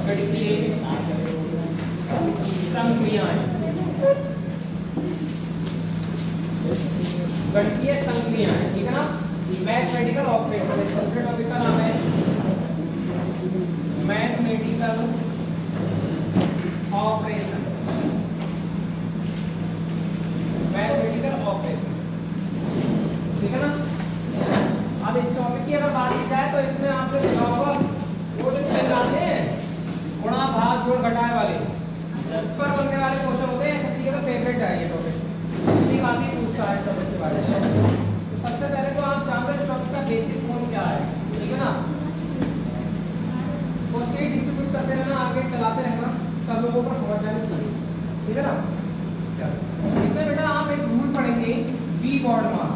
गणितीय संक्रियाएं, गणितीय संक्रियाएं, ठीक है ना। मैथमेटिकल ऑपरेटर, दूसरे टॉपिक का नाम है मैथमेटिकल ऑपरेशन, मैथमेटिकल ऑपरेशन, ठीक है ना। अब इस टॉपिक की अगर बात की जाए तो इसमें आपको लिखा होगा वो जो जानते हैं गुणा भाग जोड़ घटाए वाले उस पर बनने वाले क्वेश्चन होते हैं। सबसे तो फेवरेट है ये टॉपिक, काफी पूछता है टॉपिक के बारे में। तो सबसे पहले तो आप जानते हैं टॉपिक का बेसिक फॉर्म क्या है, ठीक है ना। वो सीट डिस्ट्रीब्यूट करते रहना, आगे चलाते रहना, सब लोगों पर पहुंच जानी चाहिए, ठीक है ना। इसमें बेटा आप एक रूल पढ़ेंगे, बी बॉड मास।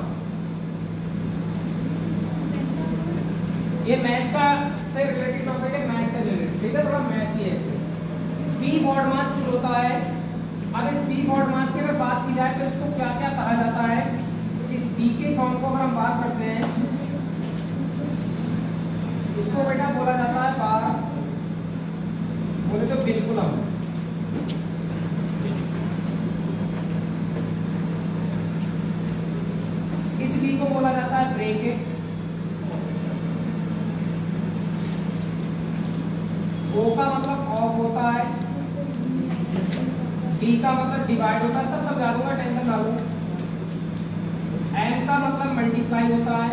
ये मैथ का से रिलेटेड टॉपिक है, मैथ से रिलेटेड, ठीक है, थोड़ा मैथ ही है इसमें। बी बॉड मास जो होता है, अब इस बी बॉड मास की अगर बात की जाए तो इसको क्या क्या कहा जाता है। तो इस बी के फॉर्म को अगर हम बात करते हैं, इसको बेटा बोला जाता है बार, बोले तो बिल्कुल हम इस बी को बोला जाता है ब्रैकेट, ओ का मतलब ऑफ होता है, डी का मतलब डिवाइड होता है, सब समझा दूंगा, टेंशन ना लो। एम का मतलब मल्टीप्लाई होता है,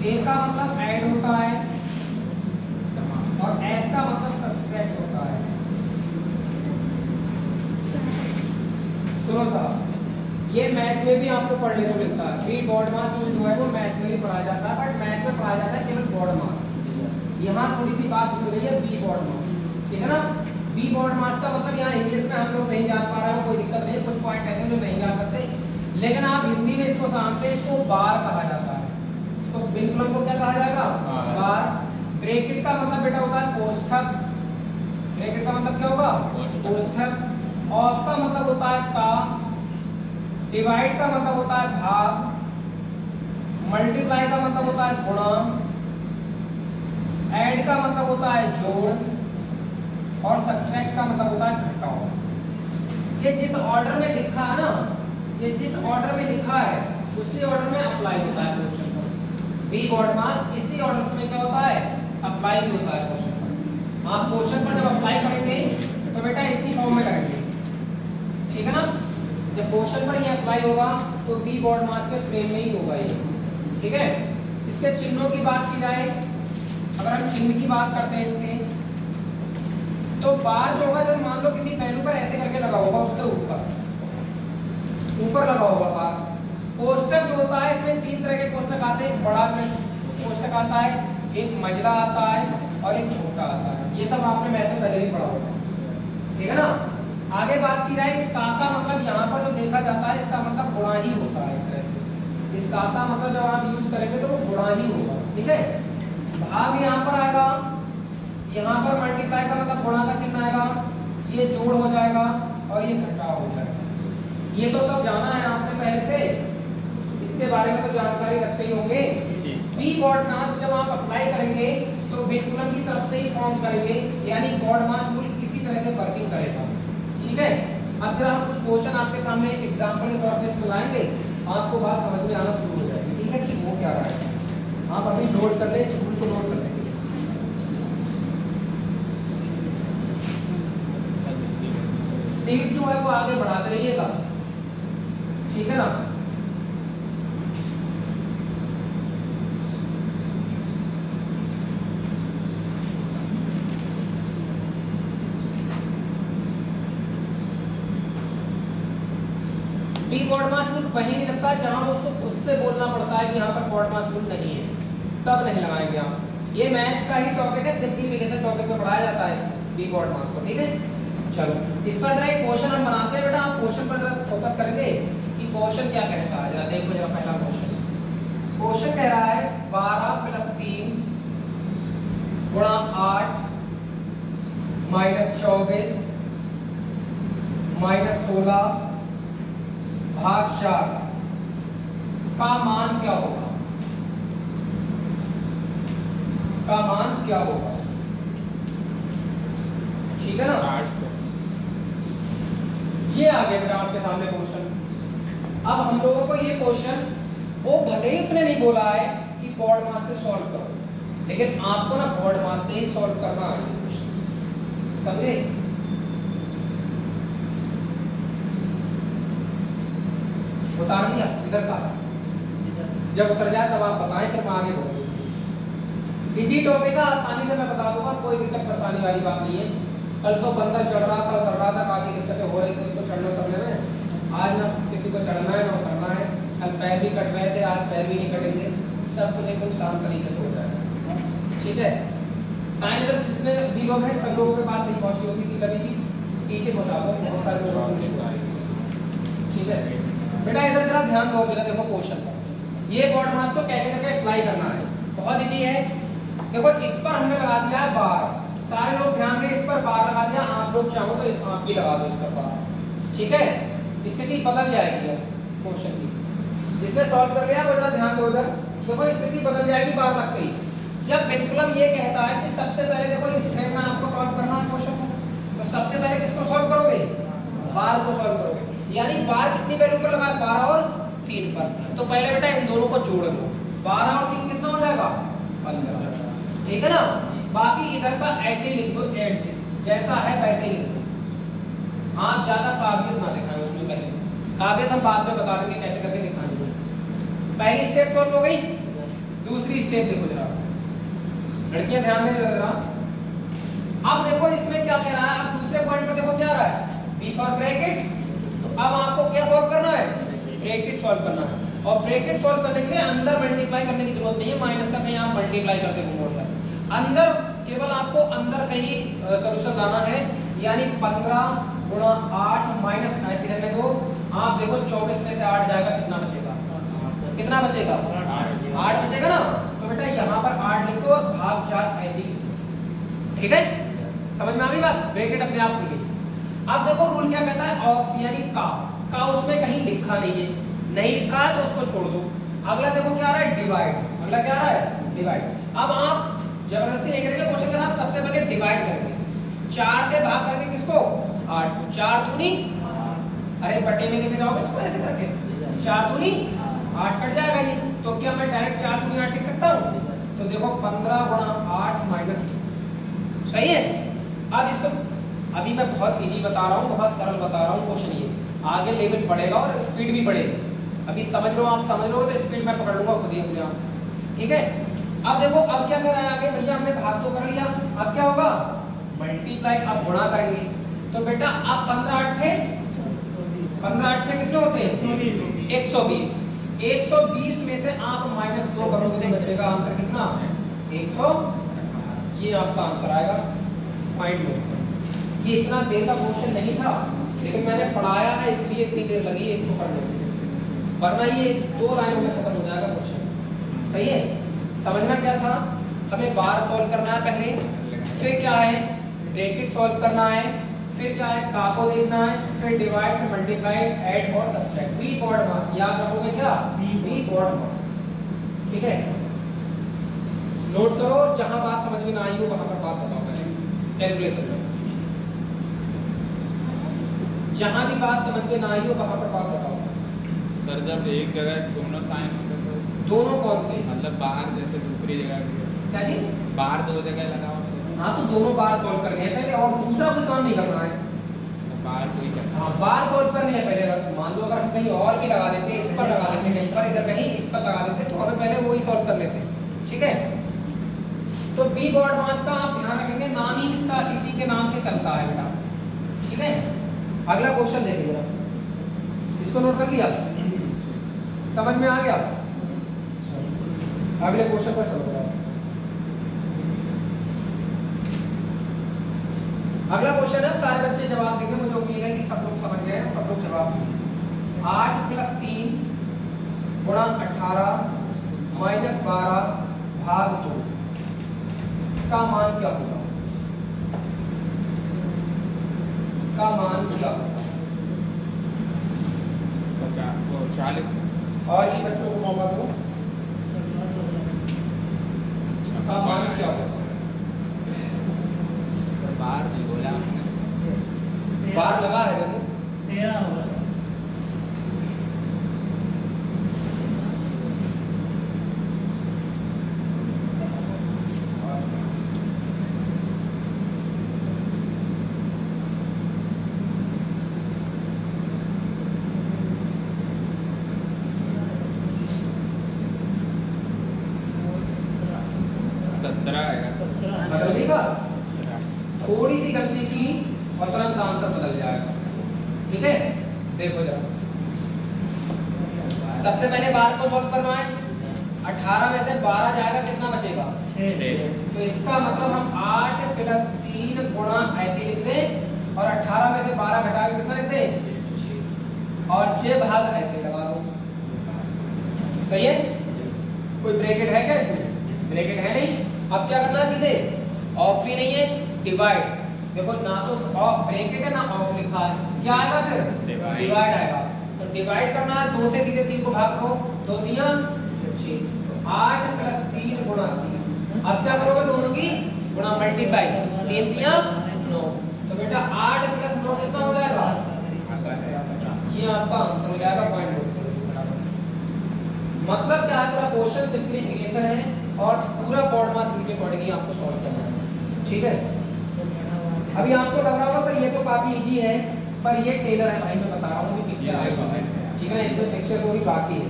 ए का मतलब ऐड होता है, और एस का मतलब सब्ट्रैक्ट होता है। सुनो साहब, ये मैथ में भी आपको पढ़ने को मिलता है। बी बॉड मास जो है वो मैथ में भी पढ़ाया जाता है, बट मैथ में पढ़ाया जाता है केवल बॉड मास। यहाँ थोड़ी सी बात हो रही है बी बॉड मास, ठीक है ना। बी बॉड मास का मतलब यहाँ इंग्लिश में हम लोग नहीं जान पा रहे हैं, कोई दिक्कत नहीं, कुछ पॉइंट ऐसे जो नहीं जान सकते, लेकिन आप हिंदी में इसको जानते हैं, इसको बार कहा जाता है। इसको बिल्कुल को क्या कहा जाएगा, बार। ब्रैकेट का मतलब बेटा होता है कोष्ठक, ब्रैकेट का मतलब क्या होगा, कोष्ठक। ऑफ का मतलब होता है का, डिवाइड का मतलब होता है भाग, मल्टीप्लाई का मतलब होता है गुणा, ऐड का मतलब होता है जोड़, और सब्ट्रैक्ट का मतलब होता है घटाओ। ये जिस ऑर्डर में लिखा है ना, ये जिस ऑर्डर में लिखा है उसी ऑर्डर में अप्लाई होता है क्वेश्चन पर। बी बॉड मास इसी ऑर्डर में क्या होता है, अप्लाई भी होता है क्वेश्चन पर। आप क्वेश्चन पर जब अप्लाई करेंगे तो बेटा इसी फॉर्म में करेंगे, ठीक है ना। जब क्वेश्चन पर ये अप्लाई होगा तो बी बॉड मास के फ्रेम में ही होगा ये, ठीक है। इसके चिन्हों की बात की जाए, अगर हम चिन्ह की बात करते हैं इसके, तो बार जो होगा, जब मान लो किसी पहलू पर ऐसे करके लगा होगा, उसके ऊपर लगा होगा बार। कोष्ठक जो होता है, इसमें तीन तरह के कोष्ठक आते हैं। एक बड़ा कोष्ठक आता है, एक मंझला आता है, और एक छोटा आता है। ये सब आपने मैथ में पहले भी पढ़ा होगा, ठीक है ना। आगे बात की जाए, इस का मतलब यहाँ पर जो देखा जाता है, इसका मतलब गुणा ही होता है एक तरह से। इस का मतलब जब आप यूज करेंगे तो वो गुणा ही होगा, ठीक है। भाग यहाँ पर आएगा, यहाँ पर मल्टीप्लाई का मतलब गुणा का चिन्ह आएगा, ये जोड़ हो जाएगा, और ये घटाव हो जाएगा। ये तो सब जाना है आपने पहले से, इसके बारे में तो जानकारी रखते ही होंगे। बी बॉड मास जब आप अप्लाई करेंगे तो बिल्कुल की तरफ से ही फॉर्म करेंगे, यानी बॉड मास रूल इसी तरह से वर्किंग करेगा, ठीक है। अब जरा हम कुछ क्वेश्चन आपके सामने एग्जांपल के तौर पे इसमें लाएंगे, आपको बात समझ में आना शुरू हो जाएगी, ठीक है, कि वो क्या रहा है। आप अभी नोट कर लें, इस रूल को नोट कर लेंगे। सीट जो है वो आगे बढ़ाते रहिएगा, ठीक है ना। बी बॉड मास रूल वहीं नहीं लगता जहां उसको खुद से बोलना पड़ता है कि यहाँ पर बॉड मास रूल नहीं है, तब नहीं लगाएंगे आप। ये मैथ का ही टॉपिक है, सिंप्लीफिकेशन टॉपिक में पढ़ाया जाता है बी बॉड मास को, ठीक है। चलो इस पर जरा एक क्वेश्चन हम बनाते हैं बेटा, आप क्वेश्चन पर जरा फोकस करेंगे कि क्वेश्चन क्या कहता है। जरा देखो जरा पहला क्वेश्चन कह रहा है 12 + 3 × 8 - 24 - 16 भाग 4 का मान क्या होगा, का मान क्या होगा, ठीक है ना। ये आ गया बेटा आपके सामने क्वेश्चन। अब हम लोगों को ये क्वेश्चन, वो भले ही उसने नहीं बोला है कि बोर्ड मास से सॉल्व करो, लेकिन आपको ना बोर्ड मास से ही सॉल्व करना है क्वेश्चन, समझे। उतार दिया इधर का, जब उतर जाए तब आप बताएं, फिर मैं आगे बढ़ूंगा। इजी टॉपिक है, आसानी से मैं बता दूंगा, कोई दिक्कत परेशानी वाली बात नहीं है। कल तो बंदर चढ़ रहा था, उतर रहा था, काफी दिक्कतें हो रही थी उसको चढ़ने उतरने में। आज ना किसी को चढ़ना है ना उतरना है। कल पैर भी कट रहे थे, आज पैर भी नहीं कटेंगे, सब कुछ एकदम शांत तरीके से हो जाएगा, ठीक है। साइन इधर जितने भी लोग हैं सब लोगों के पास नहीं पहुंची होगी, सीधा भी पीछे पहुंचा दो, बहुत सारे लोग, ठीक है बेटा। इधर जरा ध्यान दो, मेरा देखो क्वेश्चन पर, ये बोर्ड मास को कैसे करके अप्लाई करना है, बहुत इजी है। देखो इस पर हमने लगा दिया है बार, सारे लोग ध्यान दें, इस पर बार लगा दिया, आप लोग चाहो तो आप भी लगा दो इस पर बार, ठीक है। स्थिति बदल जाएगी क्वेश्चन की, जिसने सॉल्व कर लिया वो जरा ध्यान दो उधर। देखो स्थिति बदल जाएगी बार तक गई, जब बिल्कुल ये कहता है कि सबसे पहले देखो इस फ्रेम में आपको सॉल्व करना है क्वेश्चन को, तो सबसे पहले किसको सॉल्व करोगे, बार को सॉल्व करोगे। यानी बार कितनी वैल्यू पर लगा, 12 और 3 पर। तो पहले बेटा इन दोनों को जोड़ दो, 12 और 3 कितना हो जाएगा, 15, ठीक है ना। बाकी इधर का ऐसे ही लिख दो, एडजस्ट जैसा है वैसे ही लिख दो, आप ज्यादा काबिलियत ना दिखाएं उसमें, पहले काबिलियत हम बाद में बता देंगे कैसे करके दिखाएंगे। पहली स्टेप सॉल्व हो गई, दूसरी स्टेप देखो जरा, लड़कियां ध्यान दें जरा। अब देखो इसमें क्या कह रहा है, अब दूसरे पॉइंट पर देखो क्या रहा है, बी फॉर ब्रैकेट। तो अब आपको क्या सॉल्व करना है, ब्रैकेट सॉल्व करना है। और ब्रैकेट सॉल्व करने के लिए अंदर मल्टीप्लाई करने की जरूरत नहीं है, माइनस का कहीं आप मल्टीप्लाई करते हो मोड़कर, अंदर केवल आपको अंदर से ही सॉल्यूशन लाना है। यानी 15 गुणा 8 माइनस ऐसे रहने दो, आप देखो 24 में से 8 जाएगा, कितना बचेगा, कितना बचेगा, 8 बचेगा ना। तो बेटा यहाँ पर 8 लिख दो और भाग 4 ऐसे ही, ठीक है। समझ में आ गई बात, ब्रैकेट अपने आप खुल गई। अब देखो रूल क्या कहता है, ऑफ यानी का उसमें कहीं लिखा नहीं है, नहीं लिखा है तो उसको छोड़ दो। अगला देखो क्या आ रहा है, डिवाइड, अगला क्या आ रहा है, डिवाइड। अब आप जबरदस्ती नहीं करेंगे क्वेश्चन के साथ, सबसे पहले डिवाइड करेंगे, 4 से भाग करेंगे किसको, 8 को, 4 दूनी, अरे बटे में लेके जाओगे इसको ऐसे करके, 4 दूनी 8 कट जाएगा ये, तो क्या मैं डायरेक्ट 4 दूनी 8 लिख सकता हूँ। तो देखो 15 गुणा 8 माइनस 2, सही है। अब इसको अभी मैं बहुत इजी बता रहा हूँ, बहुत सरल बता रहा हूँ क्वेश्चन, ये आगे लेवल बढ़ेगा और स्पीड भी बढ़ेगी। अभी समझ लो, आप समझ लोगे तो स्पीड मैं पकड़ लूंगा खुद ही अपने आप, ठीक है। अब देखो अब क्या कर रहा है आगे, भैया हमने भाग तो कर लिया, अब क्या होगा, मल्टीप्लाई, अब गुणा करेंगे। तो बेटा अब 15 8 कितने होते हैं, 120। 120 में से आप -2 करोगे तो बचेगा आंसर कितना, 100। ये आपका आंसर आएगा, फाइंड लो। ये इतना देर का क्वेश्चन नहीं था, लेकिन मैंने पढ़ाया है इसलिए इतनी देर लगी है इसको पढ़ने में, वरना ये 2 लाइनों में खत्म हो जाएगा क्वेश्चन, सही है। समझना क्या था, हमें बार सॉल्व करना है पहले, फिर क्या है ब्रैकेट सॉल्व करना है, फिर क्या है का को देखना है, फिर डिवाइड, फिर मल्टीप्लाई, ऐड और सब्ट्रैक्ट। बी बोर्ड मास याद रखोगे क्या, बी बोर्ड मास, ठीक है। नोट करो, जहां बात समझ में ना आई हो वहां पर बात बताओ पहले कैलकुलेशन में, जहां भी बात समझ में ना आई हो वहां पर बात बताओ। सर जब एक जगह दोनों साइन होते तो दोनों कौन से, मतलब बाहर जैसे दूसरी जगह क्या जी, बाहर 2 जगह लगाओ। हाँ तो दोनों बार सॉल्व करने हैं पहले, और दूसरा कोई काम नहीं करना है, बाहर कोई करना, हाँ बार सॉल्व करने हैं पहले। मान लो अगर हम कहीं और भी लगा देते, इस पर लगा देते, कहीं पर इधर कहीं इस पर लगा देते, तो हमें पहले वो ही सॉल्व कर लेते, ठीक है। तो बी बोर्ड मास का आप ध्यान रखेंगे, नाम ही इसका इसी के नाम से चलता है बेटा, ठीक है। अगला क्वेश्चन देखिए जरा, इसको नोट कर लिया, समझ में आ गया। अगले क्वेश्चन पर चलो जरा। अगला क्वेश्चन है, सारे बच्चे जवाब देंगे, मुझे उम्मीद है कि सब लोग समझ गए हैं, सब लोग जवाब देंगे। 8 + 3 गुणा 18 माइनस 12 भाग 2 का मान क्या होगा, का मान क्या होगा, 50। 40। और ये बच्चों को मौका दो, का मान क्या होगा? बार नहीं बोला हमने। बार लगा है देखो, 13 होगा। बदल देगा, थोड़ी सी गलती की और तुरंत आंसर बदल जाएगा। ठीक है, देखो जरा, सबसे पहले बार को सॉल्व करना है। 18 में से 12 जाएगा, कितना बचेगा? 6। तो इसका मतलब हम 8 + 3 गुणा ऐसे लिख दें और 18 में से 12 घटा के कितना लिख दें और 6 भाग ऐसे लगा दो। सही है? कोई ब्रैकेट है क्या इसमें? ब्रैकेट है नहीं। अब क्या करना है? सीधे ऑफ ही नहीं है, डिवाइड। देखो ना तो ऑफ ब्रैकेट है ना ऑफ लिखा है, क्या आएगा फिर? डिवाइड आएगा। तो डिवाइड करना है, 2 से सीधे 3 को भाग करो, 2 तिया 6, 8 + 3 गुणा 3। अब क्या करोगे? दोनों की गुणा मल्टीप्लाई, 3 तिया 9। तो बेटा 8 + 9 कितना हो जाएगा? ये आपका आंसर हो जाएगा। पॉइंट मतलब क्या है? पूरा क्वेश्चन सिंपलीफिकेशन है और पूरा बोर्ड मास रूल के अकॉर्डिंग ही आपको सॉल्व करना है। ठीक है, अभी आपको लग रहा होगा सर ये तो काफी इजी है, पर ये टेलर है भाई, मैं बता रहा हूँ कि पिक्चर आई है। ठीक है, इसमें पिक्चर को भी बाकी है,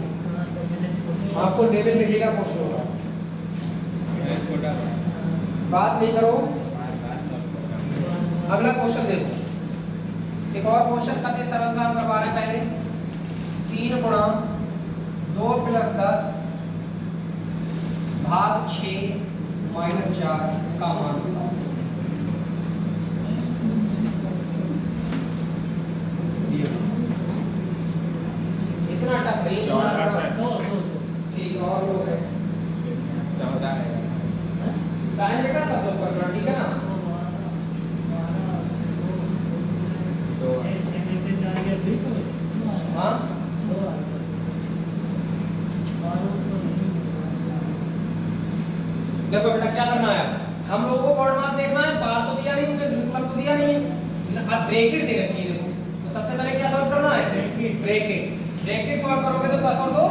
आपको लेवल दिखेगा क्वेश्चन होगा। बात नहीं करो, अगला क्वेश्चन देखो। एक और क्वेश्चन पते सरल सा करवा रहे हैं। पहले 3 गुणा 2 + 10 भाग 6 - 4 का मान बताओ। इतना टफ है ये। ठीक, और लोग है 14 है। साइन बेटा सब लोग करना, ठीक है ना? तो हाँ, देखो बेटा क्या करना है, हम लोगों को बोर्ड मास देखना है। बार तो दिया नहीं, उसने बिल्कुल तो दिया नहीं है, अब ब्रैकेट दे रखी है। देखो, तो सबसे पहले क्या सॉल्व करना है? ब्रैकेट। ब्रैकेट सॉल्व करोगे तो 10 और 2,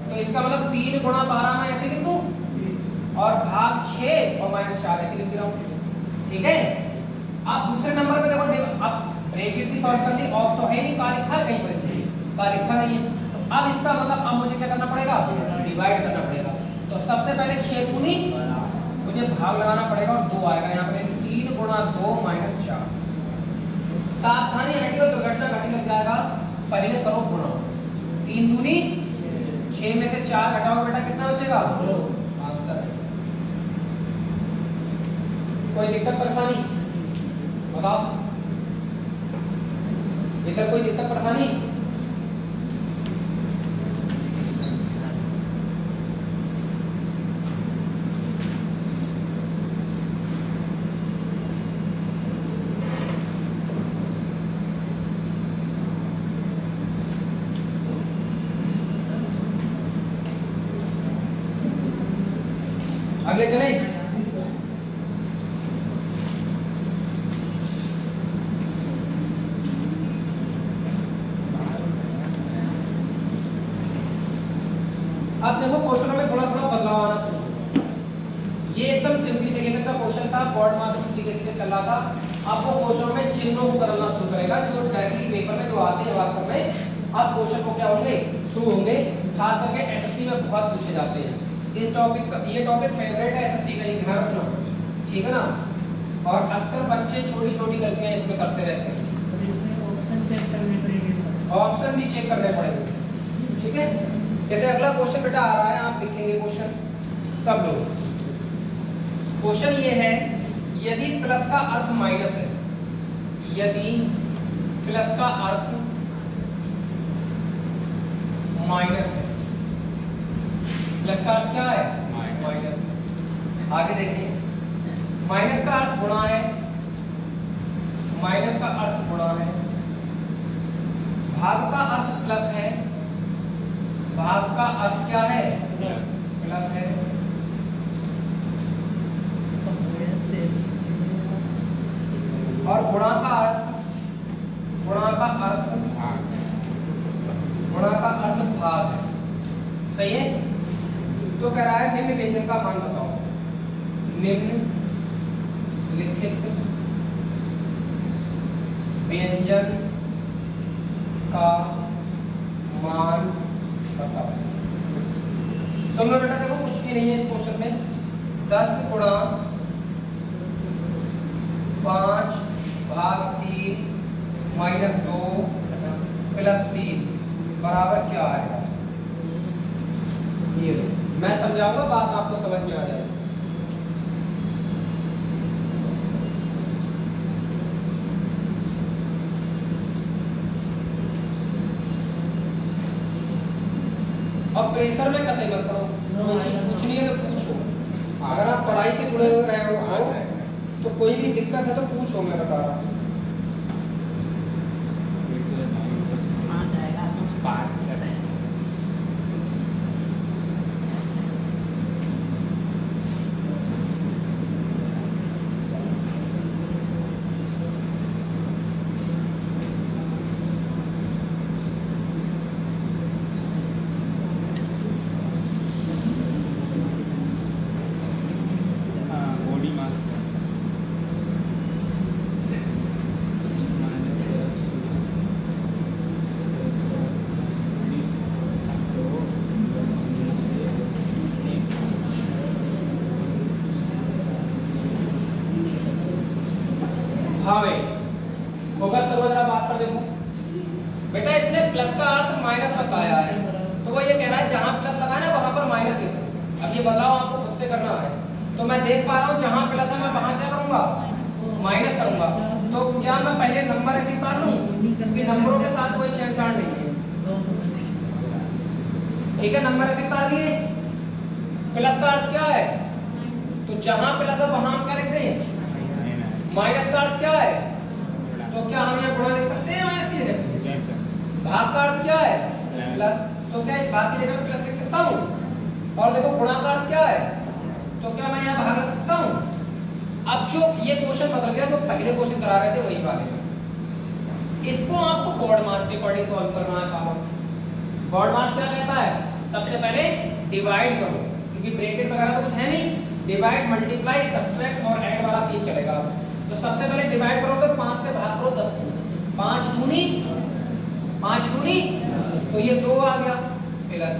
तो इसका मतलब 3 गुणा 12 में ऐसे लिख दो और भाग 6 और -4 ऐसे लिख दे रहा हूं। ठीक है, अब दूसरे नंबर पे देखो, अब ब्रैकेट भी सॉल्व कर दी, ऑफ तो है नहीं, का लिखा है कहीं पर, इसमें का लिखा नहीं है। अब इसका मतलब अब मुझे क्या करना पड़ेगा? डिवाइड करना पड़ेगा। तो सबसे पहले 6 दूनी मुझे भाग लगाना पड़ेगा और 2 आएगा यहाँ पे। 3 गुणा 2 - 4। सावधानी हटी और दुर्घटना घटी लग जाएगा। पहले करो गुणा, 3 दूनी 6 में से 4 घटाओ बेटा, कितना बचेगा? आंसर है। कोई दिक्कत परेशानी बताओ? इधर कोई दिक्कत परेशानी? आगे चले। अब देखो क्वेश्चनों में थोड़ा थोड़ा बदलाव आना शुरू हो। ये एकदम सिंपलीफिकेशन का क्वेश्चन था, बोर्ड मास में सीधे सीधे चल रहा था। अब वो क्वेश्चनों में चिन्हों को बदलना शुरू करेगा, जो डायरेक्टली पेपर में जो आते हैं वास्तव में अब क्वेश्चन को क्या होंगे? शुरू होंगे। खास करके एसएससी में बहुत पूछे जाते हैं इस टॉपिक का। ये टॉपिक फेवरेट है एसएससी का, ये ध्यान रखना, ठीक है ना? और अक्सर बच्चे छोटी छोटी गलतियां इसमें करते रहते हैं, ऑप्शन भी चेक करने पड़ेंगे। ठीक है, जैसे अगला क्वेश्चन बेटा आ रहा है, आप लिखेंगे क्वेश्चन सब लोग। क्वेश्चन ये है, यदि प्लस का अर्थ माइनस है, यदि प्लस का अर्थ माइनस है, प्लस का अर्थ क्या है? माइनस। आगे देखिए, माइनस का अर्थ गुणा है, माइनस का अर्थ गुणा है, भाग का अर्थ प्लस है भाग का अर्थ क्या है? प्लस है। और गुणा का अर्थ भाग है। सही है। तो कह रहा है निम्न व्यंजन का मान बताओ। निम्न लिखित व्यंजन का मान बताओ। सुन लो बेटा, देखो कुछ भी नहीं है इस क्वेश्चन में। 10 गुणा 5 भाग 3 माइनस 2 प्लस 3 बराबर क्या आएगा? ये मैं समझाऊंगा, बात आपको समझ में आ जाएगी। और प्रेशर में कतई मत करो, कोई चीज पूछनी है तो पूछो। अगर आप पढ़ाई से जुड़े हुए रहे हो तो कोई भी दिक्कत है तो पूछो, मैं बता रहा हूँ। हाँ भाई, फोकस करो जरा बात पर। देखो बेटा, इसने प्लस का अर्थ माइनस बताया है, तो वो ये कह रहा है जहां प्लस लगा है ना वहां पर माइनस लिखो। अब ये बदलाव आपको खुद से करना है। तो मैं देख पा रहा हूँ जहां प्लस है मैं वहां क्या करूंगा? माइनस करूंगा। तो क्या मैं पहले नंबर ऐसे उतार लूं? क्योंकि नंबरों के साथ कोई छेड़छाड़ नहीं है। ठीक है, नंबर ऐसे उतार दिए। प्लस का अर्थ क्या है? तो जहां प्लस है वहां हम क्या लिख दें? माइनस का अर्थ क्या है? तो क्या हम यहाँ गुणा लिख सकते हैं माइनस की जगह? भाग का अर्थ क्या है? प्लस। तो क्या इस भाग की जगह में प्लस लिख सकता हूँ? और देखो गुणा का अर्थ क्या है? तो क्या मैं यहाँ भाग रख सकता हूँ? अब जो ये क्वेश्चन बदल गया, जो पहले क्वेश्चन करा रहे थे वही वाले। इसको आपको बोर्ड मास के अकॉर्डिंग सॉल्व करना है। बोर्ड मास क्या कहता है? सबसे पहले डिवाइड करो, क्योंकि ब्रैकेट वगैरह तो कुछ है नहीं। डिवाइड, मल्टीप्लाई, सब्सट्रैक्ट और ऐड वाला सीन चलेगा। तो सबसे पहले डिवाइड करो तो 5 से भाग करो 10 दूनी 5 दूनी, तो ये 2 आ गया प्लस।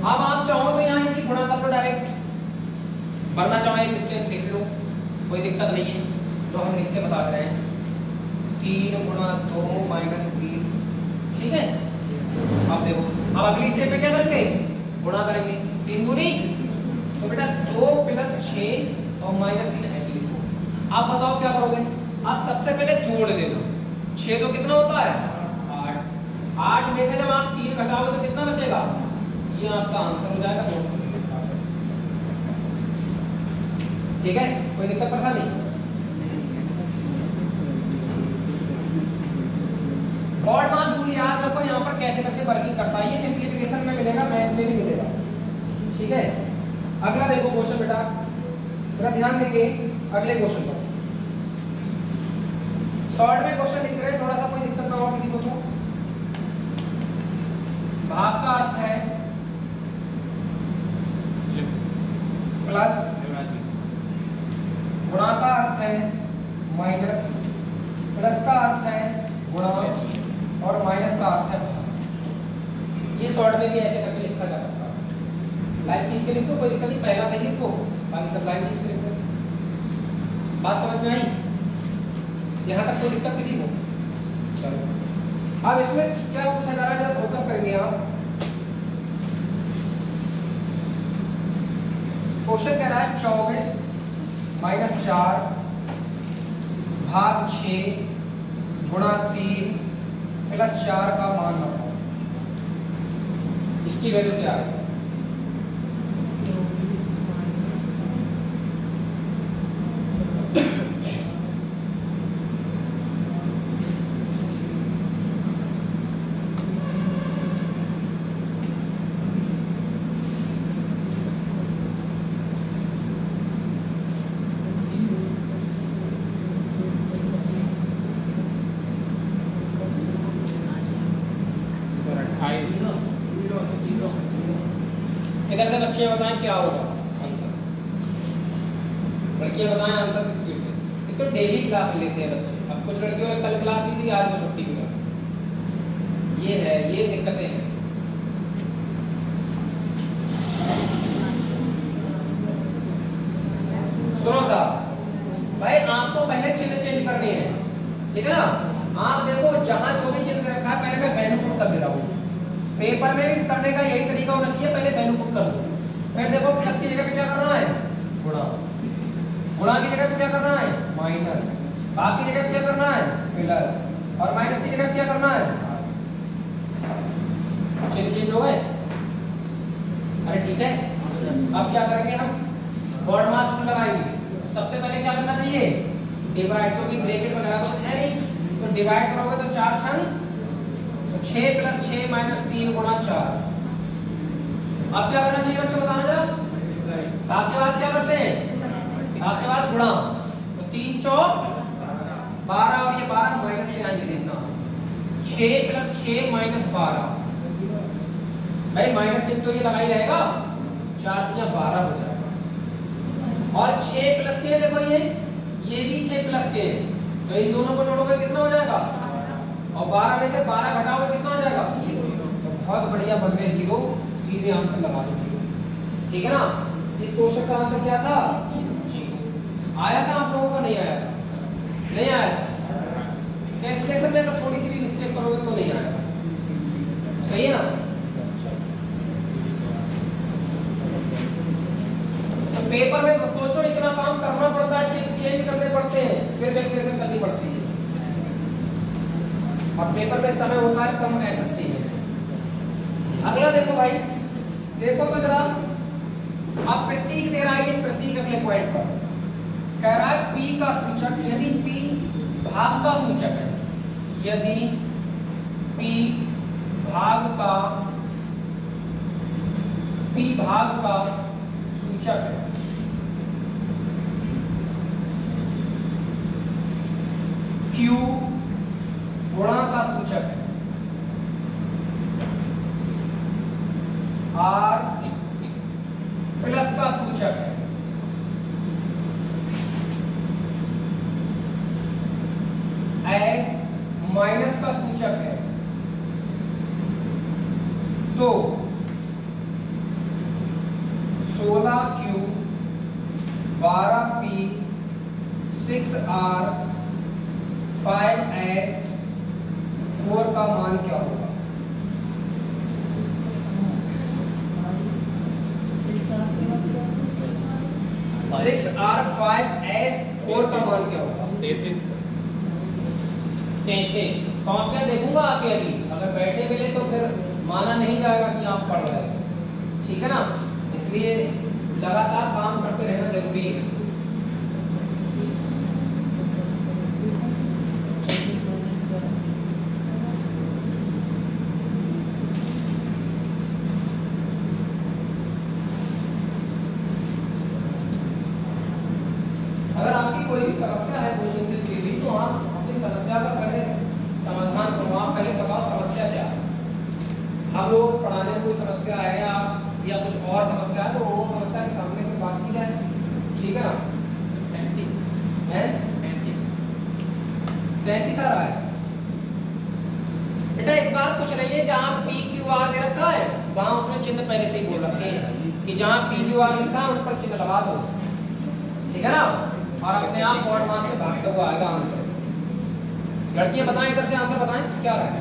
अब आप चाहो तो यहाँ इनकी गुणा कर लो डायरेक्ट, वरना चाहो एक डिस्टेंस लिख लो, कोई दिक्कत नहीं है। तो हम लिख के बता रहे हैं 3 गुणा 2 माइनस 3। ठीक है, अब देखो, अब अगली स्टेप पे क्या करेंगे? गुणा करेंगे। 3 दूनी, तो बेटा 2 प्लस 6 और माइनस 3 ऐसे लिखो। आप बताओ क्या करोगे? आप सबसे पहले जोड़ देना। 6 तो कितना होता है? 8। 8 में से जब आप 3 घटाओगे तो कितना बचेगा? ये आपका आंसर हो जाएगा 2। ठीक है, कोई दिक्कत परेशानी? बॉर्ड मास रूल याद रखो, यहाँ पर कैसे करके वर्किंग करता है। ये सिंप्लीफिकेशन में मिलेगा, मैथ में भी मिलेगा। ठीक है, अगला देखो क्वेश्चन बेटा, जरा ध्यान देंगे अगले क्वेश्चन पर। शॉर्ट में क्वेश्चन लिख रहे हैं, थोड़ा सा कोई दिक्कत ना हो किसी को तो। भाग का अर्थ है प्लस, गुणा का अर्थ है माइनस, प्लस का अर्थ है गुणा और माइनस का अर्थ है भाग। ये शॉर्ट में भी ऐसे करके लिखा जा सकता है। लाइन खींच के लिखो, कोई दिक्कत नहीं, पहला सही लिखो, बाकी सब लाइन खींच के लिखो। बात समझ में आई? यहाँ तक कोई दिक्कत किसी को? चलो, अब इसमें क्या पूछा जा रहा है, जरा फोकस करेंगे आप। क्वेश्चन कह रहा है 24 माइनस 4 भाग 6 गुणा 3 प्लस 4 का मान बताओ। इसकी वैल्यू क्या है? 28। इधर से बच्चे बताएं क्या होगा आंसर, लड़कियां बताएं आंसर किस चीज में। एक तो डेली क्लास लेते हैं बच्चे, अब कुछ लड़कियों ने कल क्लास ली थी, आज वो छुट्टी की बात, ये है, ये दिक्कतें हैं। सुनो साहब भाई, आपको पहले चिन्ह चेंज करनी है, ठीक है ना। आप देखो जहां जो भी चिन्ह रखा है पहले मैं वैल्यू पुट कर दे रहा हूँ। पेपर में भी करने का यही तरीका होना चाहिए, पहले वैल्यू पुट कर दो, फिर देखो प्लस की जगह पे क्या करना है गुणा, गुणा की जगह पे क्या करना है माइनस, भाग की जगह पे क्या करना है प्लस, और माइनस की जगह पे क्या करना है। चिन्ह चेंज हो गए, अरे ठीक है। अब क्या करेंगे हम, गॉड मास लगाएंगे। सबसे पहले क्या करना चाहिए, डिवाइड, क्योंकि ब्रैकेट वगैरह तो है नहीं, तो डिवाइड करोगे तो 4 छंग 6 + 6 - 3 × 4। अब क्या करना चाहिए बच्चों, बताना जरा। भाग के बाद क्या करते हैं, भाग के बाद गुणा, तो 3 चौक 12, और ये 12 माइनस के आएंगे, देखना 6 + 6 - 12। भाई माइनस चिन्ह तो ये लगा ही रहेगा, 4 × 12 हो जाएगा। और 6 प्लस के, देखो ये भी 6 प्लस के, तो इन दोनों को जोड़ोगे कितना हो जाएगा, और 12 में से 12 घटाओगे कितना हो जाएगा, तो बहुत बढ़िया बन गए जीरो, सीधे आंसर लगा दो जीरो, ठीक है ना। इस क्वेश्चन का आंसर क्या था, आया था आप लोगों का, नहीं आया था, नहीं आया था। कैलकुलेशन में अगर थोड़ी सी भी मिस्टेक करोगे तो नहीं आएगा, सही है ना। पेपर में सोचो इतना काम करना पड़ता है, चेंज करने पड़ते हैं, फिर कैलकुलेशन करनी पड़ती है, और पेपर में समय होता है कम एसएससी में। अगला देखो भाई, देखो तो जरा, अब प्रतीक दे रहा है, ये प्रतीक अगले पॉइंट पर कह रहा है p का सूचक, यदि p भाग का सूचक है, यदि p भाग का सूचक है, Q गुणा का सूचक है, R प्लस का सूचक है, S माइनस का सूचक है, तो 16Q 12P 6R 5S 4 का मान क्या होगा। 6R 5S 4 का मान क्या होगा, 33। कॉपियां देखूंगा आके, अभी अगर बैठे मिले तो फिर माना नहीं जाएगा कि आप पढ़ रहे हैं, ठीक है ना। इसलिए लगातार काम करते रहना जरूरी है। अगर आपकी कोई भी समस्या है कोचिंग से जुड़ी हुई, तो आप अपनी समस्या का पहले समाधान करो। आप पहले बताओ समस्या क्या है। हम लोग पढ़ाने में कोई समस्या है या कुछ और समस्या है, तो वो समस्या के सामने से बात की जाए, ठीक है ना। 33 आ रहा है बेटा। इस बार कुछ नहीं है, जहाँ PQR दे रखा है वहां उसने चिन्ह पहले से ही बोल रखे हैं कि जहाँ PQR लिखा है उन पर चिन्ह लगा दो, ठीक है ना। और अपने आप बोर्ड मास से भागते हुए आएगा आंसर। लड़कियां बताएं, इधर से आंसर बताएं क्या रहा है।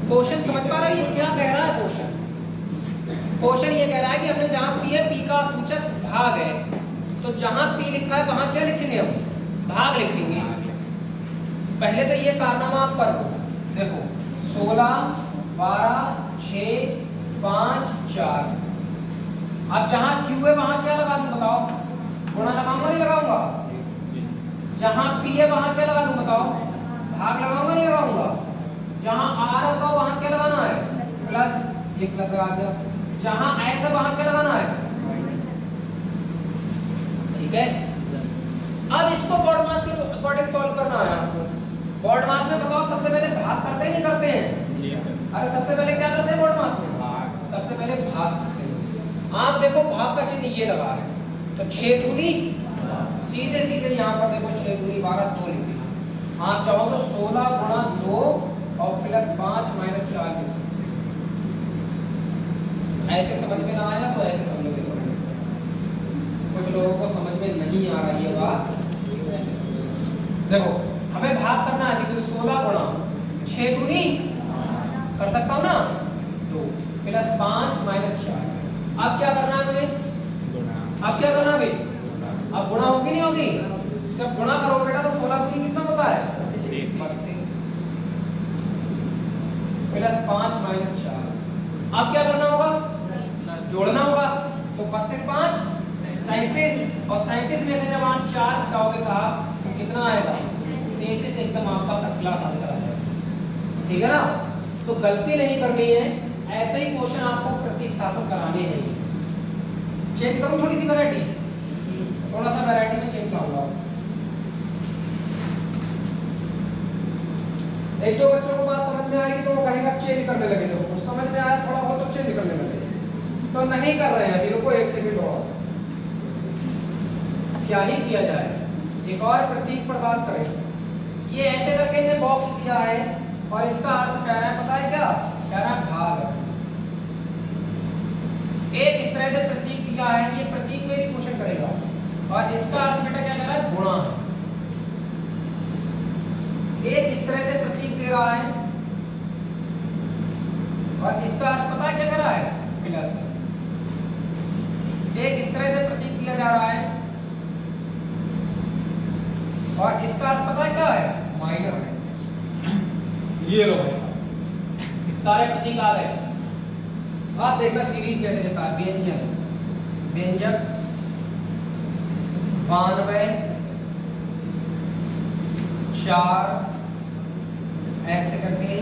क्वेश्चन समझ पा रही है क्या कह रहा है क्वेश्चन? क्वेश्चन ये कह रहा है कि हमने जहां P है, P का सूचक भाग है, तो जहां P लिखा है वहां क्या लिखेंगे हम, भाग लिखेंगे। पहले तो ये कारनामा आप कर दो, देखो 16 12 6 5 4। अब जहां Q है वहां क्या लगा दूं बताओ, गुणा लगाऊंगा नहीं लगाऊंगा। जहां P है वहां क्या लगा दूं बताओ, भाग लगाऊंगा नहीं लगाऊंगा। जहां R होगा वहां क्या लगाना है, प्लस, ये प्लस लगा दिया। जहां S है वहां क्या लगाना है, ठीक है। अब इसको बोर्ड मास के अकॉर्डिंग सॉल्व करना है आपको। बोर्ड मास में बताओ सबसे पहले भाग करते सबसे पहले क्या करते हैं मोड मास में? भाग। सबसे पहले भाग करते हैं। आप देखो भाग का चिन्ह ये लगा है, तो 6 दूनी सीधे सीधे यहाँ पर देखो 6 दूनी 12 2 लिख दिया। आप चाहो तो 16 गुणा 2 और प्लस 5 माइनस 4 लिख सकते हैं। ऐसे समझ में ना आया तो ऐसे समझ में, कुछ लोगों को समझ में नहीं आ रही है बात, ऐसे समझो। देखो हमें भाग करना है, तो 16 गुणा 6 दूनी कर सकता हूँ ना 2 प्लस 5 माइनस 4। अब क्या करना है मुझे? अब क्या करना है भाई? अब गुणा होगी नहीं होगी? जब गुणा करो बेटा तो 16 दूनी कितना होता है? 32 प्लस 5 माइनस 4। अब क्या करना होगा? जोड़ना होगा, तो 32 5 37, और 37 में से जब आप 4 घटाओगे साहब तो कितना आएगा? 33। एकदम आपका फर्स्ट क्लास आंसर आ जाएगा। ठीक है ना? तो गलती नहीं करनी है, ऐसे ही क्वेश्चन आपको प्रतिस्थापन कराने हैं। चेंज करूं थोड़ी सी वैरायटी, थोड़ा सा वैरायटी में चेंज करूंगा। एक दो बच्चों को बात समझ में आएगी तो वो कहेगा चेंज करने लगे, तो कुछ समझ में आया थोड़ा बहुत तो चेंज करने लगे, तो नहीं कर रहे हैं अभी, रुको 1 सेकंड और, क्या ही किया जाए। एक और प्रतीक पर बात करें। ये ऐसे करके इन्हें बॉक्स दिया है और इसका अर्थ कह रहा है, पता है क्या कह रहा है? भाग। एक इस तरह से प्रतीक दिया है, ये प्रतीक में भी क्वेश्चन करेगा, और इसका अर्थ बेटा क्या कह रहा है? गुणा। एक इस तरह से प्रतीक दे रहा है और इसका अर्थ पता है क्या कर रहा है? प्लस। एक इस तरह से प्रतीक दिया जा रहा है और इसका अर्थ पता है क्या है? माइनस है। ये लो सारे प्रतीक आ गए। आप देखना सीरीज कैसे देता है। व्यंजन, व्यंजक, 92 4 ऐसे करके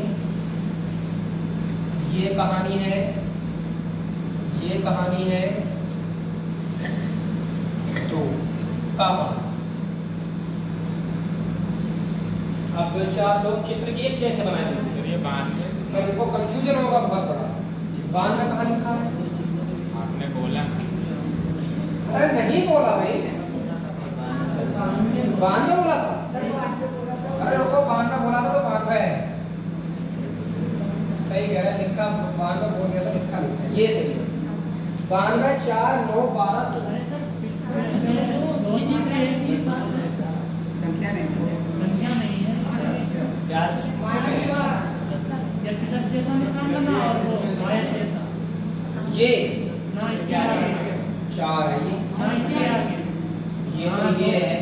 ये कहानी है, ये कहानी है, तो कामा। अब 2-4 लोग चित्र की एक जैसे बनाए देते हैं, ये बांध पर इनको कंफ्यूजन होगा बहुत बड़ा। बांध में कहाँ लिखा है? आपने बोला। अरे नहीं बोला भाई, बांध में बोला था। अरे रुको, बांध में बोला था तो बांध में है, सही कह रहे हैं। लिखा बांध में बोल गया तो लिखा लिखा ये सही है। बांध में 4 9 12 संख्या नहीं है। ये 4 है, ये तो ये है,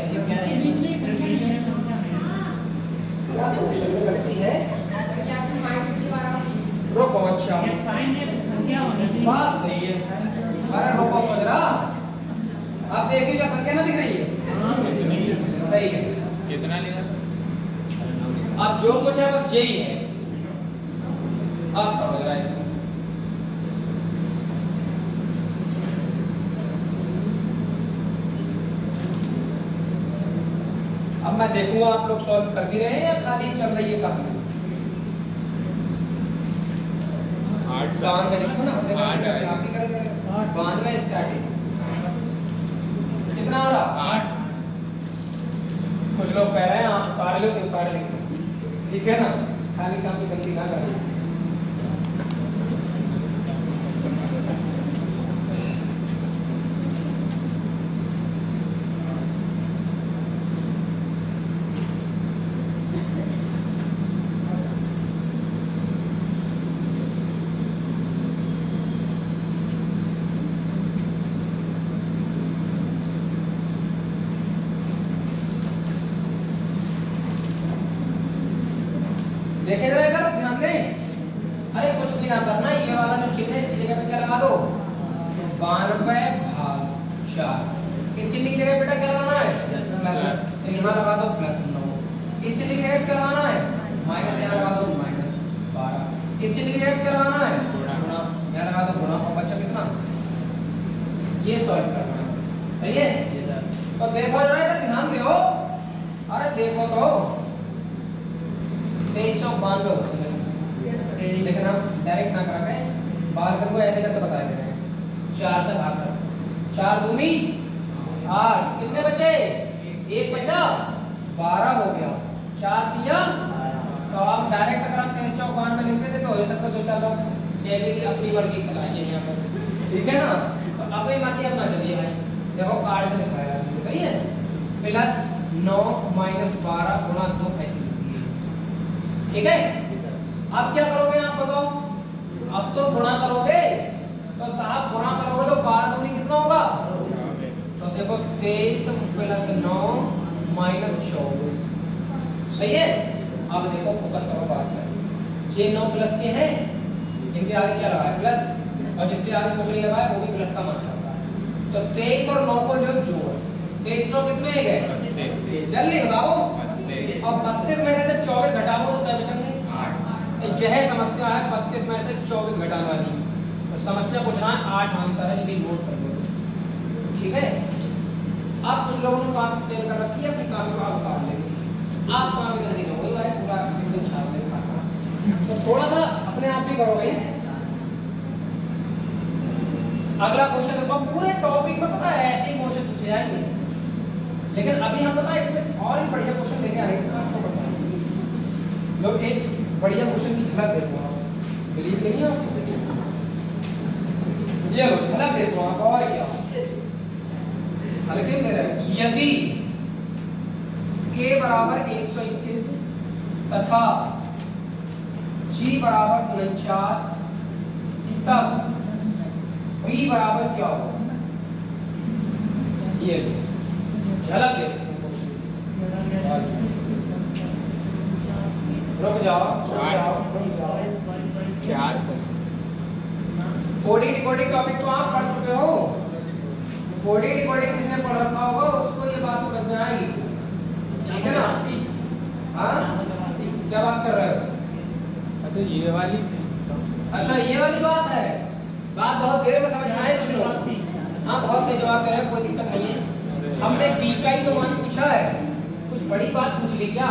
गलती है। रुको अच्छा बात सही है। अरे रुको पंद्रा, आप देखिए क्या संख्या ना दिख रही है? सही है। कितना लिखा? अब जो कुछ है बस यही है। अब करो जरा इसको। अब मैं देखूंगा आप लोग सॉल्व कर भी रहे हैं या खाली चल रही है कहानी? 8 92 लिखो ना, 8 है। आप ही करेंगे। 92 स्टार्टिंग कितना आ रहा? 8। कुछ लोग कह रहे हैं आप उतार लो तो उतार लेंगे, ठीक है ना? खाली काम की गलती ना करें। देखे जरा इधर, ध्यान दें। अरे कुछ भी ना करना, ये वाला जो चिन्ह है इसकी जगह पे क्या लगा दो? 92/4। इस चिन्ह की जगह बेटा क्या लगाना है? प्लस। तो यहाँ लगा दो +9। इस चिन्ह की जगह पे क्या लगाना है? माइनस, यहाँ लगा दो -12। इस चिन्ह की जगह पे क्या लगाना है? गुणा। यहाँ लगा दो गुणा, और बच्चा कितना? ये सॉल्व करना है, सही है? तो देखो जरा इधर, ध्यान दो। अरे देखो तो 2392 होता है। लेकिन हम डायरेक्ट ना करा के बालकन को ऐसे करके बता दे रहे हैं। 4 से भाग कर 4 दूनी 8, कितने बचे? 1 बचा, 12 हो गया। 4 दिया, तो आप डायरेक्ट अगर आप 23 चौकान में लिखते थे तो हो सकता 2-4 लोग कहते कि अपनी मर्जी चलाइए यहाँ पर, ठीक है ना? तो अपनी मर्जी अपना चलिए भाई, देखो कार्ड में दिखाया है, सही है? प्लस 9 माइनस 12 गुणा 2 ऐसी होती है, ठीक है? अब क्या करोगे आप बताओ? अब तो गुणा करोगे, तो साहब गुणा करोगे तो 12 दूनी कितना होगा? तो देखो 23 प्लस 9 माइनस 24, सही है? अब देखो फोकस करो बात है, जे 9 प्लस के हैं, इनके आगे क्या लगाया? प्लस, और जिसके आगे कुछ नहीं लगाया वो भी प्लस का मान करता है। तो 23 और 9 को जो जोड़, 23 9 कितने आ गए? जल्दी बताओ। और 32 में से जब 24 घटाओ तो क्या बचेंगे? 8। यह समस्या है 32 में से 24 घटाने वाली, तो समस्या पूछ रहा है 8 आंसर है, यदि नोट कर लो, ठीक है? अब कुछ लोगों ने बात चेंज कर रखी है, अपनी काम को आप बता लेंगे, आप काम भी गलती नहीं होगी भाई, पूरा एकदम छाप लेंगे, तो थोड़ा सा अपने आप भी करो भाई। अगला क्वेश्चन देखो, पूरे टॉपिक में पता है ऐसे ही क्वेश्चन पूछे जाएंगे, लेकिन अभी हम पता है इसमें और भी बढ़िया क्वेश्चन लेके आएंगे, तो आपको बताएंगे। लोग एक बढ़िया क्वेश्चन की झलक देखो आप, बिलीव नहीं है आपको? ये लो झलक देखो आप, और क्या हल्के में दे रहे हैं। यदि k बराबर 121 तथा g बराबर 49, तब b बराबर क्या होगा? ये झलक देखो, रुक जाओ, कोडिंग डिकोडिंग टॉपिक तो आप पढ़ चुके हो, कोडिंग डिकोडिंग जिसने पढ़ रखा होगा उसको ये बात समझ में आएगी, ठीक है ना? हाँ, क्या बात कर रहे हो? अच्छा ये वाली, अच्छा ये वाली बात है, बात बहुत देर में समझ में आई कुछ लोग। हाँ बहुत सही जवाब दे रहे हैं, कोई दिक्कत नहीं है। हमने बी का ही तो मान पूछा है, कुछ बड़ी बात पूछ ली क्या?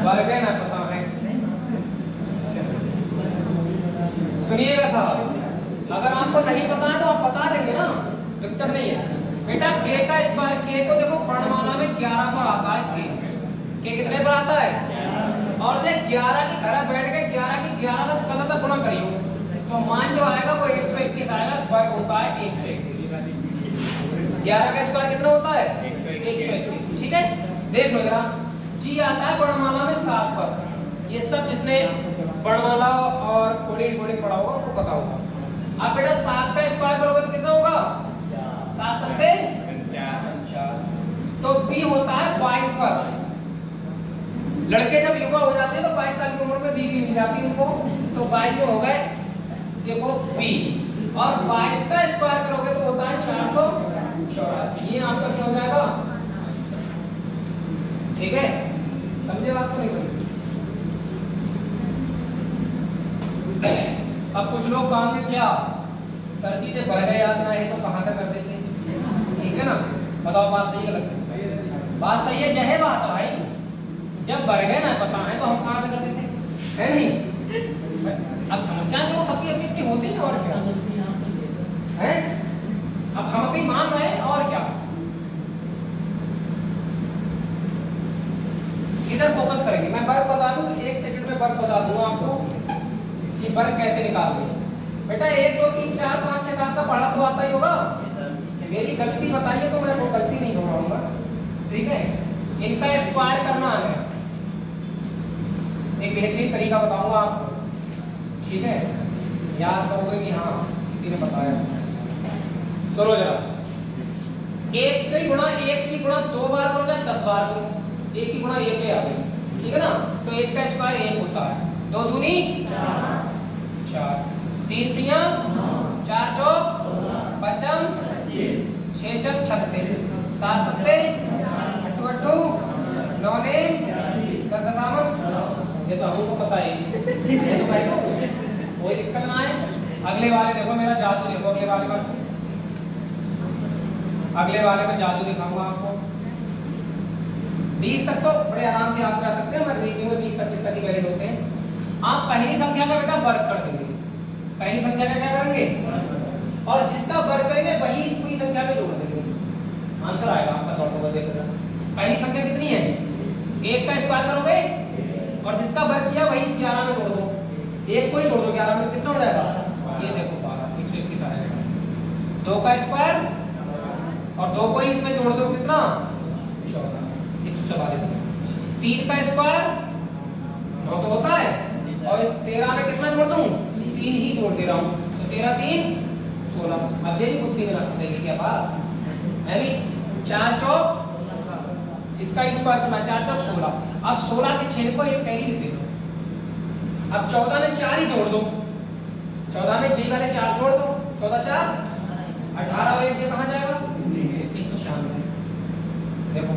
वर्ग ना पता है, सुनिएगा साहब, अगर आपको नहीं पता है तो आप बता देंगे ना, दिक्कत नहीं है। बेटा k का स्क्वायर, k को देखो वर्णमाला में 11 पर आता है, k कितने पर आता है? और ये 11 की घर बैठ के 11 की 11 से तक गुणा करियो, तो मान जो आएगा वो 121 आएगा, वर्ग होता है 121। 11 का स्क्वायर कितना होता है? 121, ठीक है? देख लो जरा, g आता है वर्णमाला में 7 पर, ये सब जिसने वर्णमाला और कोडिंग कोडिंग पढ़ा होगा उनको पता होगा। अब बेटा 7 का स्क्वायर करोगे तो कितना होगा? 7 सत्ते 50, तो b होता है 22 पर। लड़के जब युवा हो जाते हैं तो 22 साल की उम्र में बीवी मिल जाती है उनको, तो 22 में हो गए देखो b, और 22 का स्क्वायर करोगे तो होता है 484, ये आपका क्या हो जाएगा? ठीक है, समझे बात को? नहीं समझे? अब कुछ लोग कहेंगे क्या सर जी जब वर्ग याद ना है तो कहाँ तक कर देते हैं, ठीक है ना? बताओ बात सही है गलत? बात सही है, जय बात है भाई, जब वर्ग ना पता है तो हम कहाँ तक कर देते हैं, है नहीं? अब समस्या जो सबकी अपनी अपनी होती है, और क्या है? अब हम अपनी मान रहे हैं, और क्या? इधर फोकस करेंगे, मैं वर्ग बता दूं, 1 सेकंड में वर्ग बता दूंगा आपको कि वर्ग कैसे निकालते हैं। बेटा 1 2 3 4 5 6 7 का पढ़ा तो आता ही होगा, मेरी गलती बताइए तो मैं वो गलती नहीं दोहराऊंगा, ठीक है? इनका स्क्वायर करना है, एक बेहतरीन तरीका बताऊंगा आपको, ठीक है? याद करोगे कि हाँ किसी ने बताया। सुनो जरा, 1 की गुणा 1 की गुणा 2 बार करो या 10 बार करो, 1 की गुणा 1 आ गई, ठीक है ना? तो 1 का स्क्वायर 1 होता है, 2 दूनी 4, 3 तिया 4 चौक 55, 6 छक 36, 7 सत्ते 8 9 ने 10 दशामन, ये तो हमको पता है, ये तो भाई कोई दिक्कत ना है। अगले वाले देखो, मेरा जादू देखो, अगले वाले में जादू दिखाऊंगा आपको। 20 तक तो बड़े आराम से याद कर सकते हैं, हमारे रीजनिंग में 20-25 तक ही वैलिड होते पहली संख्या का बेटा वर्ग कर देंगे, पहली संख्या का क्या करेंगे, और जिसका वर्ग करेंगे वही पूरी संख्या में जोड़ देंगे, आंसर आएगा आपका। चौथा देखो पहली संख्या कितनी है, 1 का स्क्वायर करोगे और जिसका वर्ग किया वही 11 में जोड़ दो, 1 को ही जोड़ दो 11 में, तो कितना हो जाएगा, ये देखो 12, 121 आएगा। 2 का स्क्वायर और 2 को ही इसमें जोड़ दो, कितना 14, 144। 3 का स्क्वायर 9 तो होता है, और इस 13 में कितना जोड़ दूं, 3 ही जोड़ दे रहा हूं, तो 13 3 16। अब ये भी बुद्धि में ना सही क्या बात है नहीं। 4 चौक इसका स्क्वायर करना, 4 चौक 16। अब 16 के छेद को एक कैरी लिख दो। अब 14 में 4 ही जोड़ दो, 14 में जी वाले 4 जोड़ दो, 14 4 18, और एक जे कहां जाएगा, 196। देखो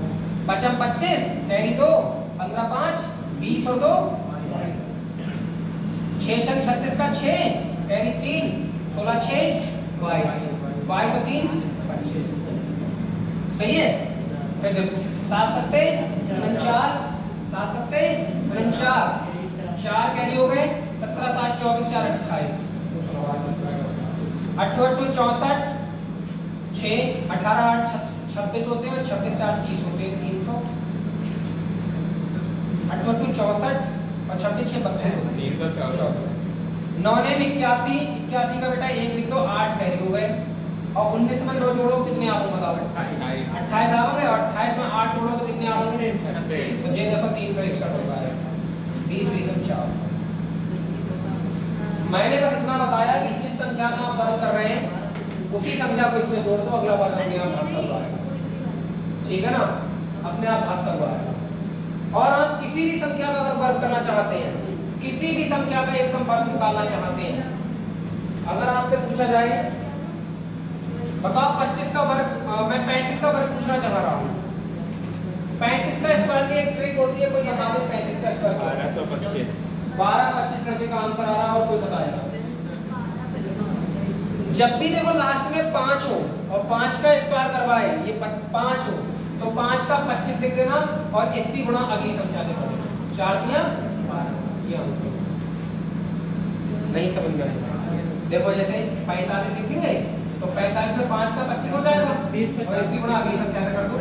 5 25 कैरी 2, 15 5 20 और 2 22, 6 6 36 का 6 कैरी 3, 16 6 22, 22 और 3 25। सही है। फिर देखो 7 सत्ते 49, 7 सत्ते 49, 4 कैरी हो गए, 17 7 24 4 28, 8 8 64, 6 18 8 26 होते हैं, 26 4 30 होते हैं, 300। 8 8 64 और 26 6 32 होते हैं, 324। 9 ने 81, 81 का बेटा 1 लिख दो, 8 कैरी हो गए, और 19 में 9 जोड़ो कितने आ गए बताओ, 28 आ गए, और 28 में 8 जोड़ो तो कितने आ गए, 26। तो ये देखो 3 का 61 होगा, 20 20 4। मैंने बस इतना बताया कि जिस संख्या का आप वर्ग कर रहे हैं उसी संख्या को इसमें जोड़ दो, अगला वर्ग अपने आप भागता हुआ आएगा। ठीक है ना, अपने आप भागता हुआ आएगा। और आप किसी भी संख्या का अगर वर्ग करना चाहते हैं, किसी भी संख्या का एकदम वर्ग निकालना चाहते हैं, अगर आपसे पूछा जाए बताओ 25 का वर्ग, मैं 35 का वर्ग पूछना चाह रहा हूँ, 35 का स्क्वायर की एक ट्रिक होती है, कोई बता दे 35 का स्क्वायर 1225, 12 25 करके का आंसर आ रहा है, और कोई बताएगा। जब भी देखो लास्ट में 5 हो और 5 का स्क्वायर करवाए, ये 5 हो तो 5 का 25 लिख देना, और इसकी गुणा अगली संख्या से कर देना, 4 दिया 12, ये आंसर। नहीं समझ में आएगा, देखो जैसे 45 लिखेंगे तो 45 में 5 का 25 हो जाएगा, और इसकी गुणा अगली संख्या से कर दो।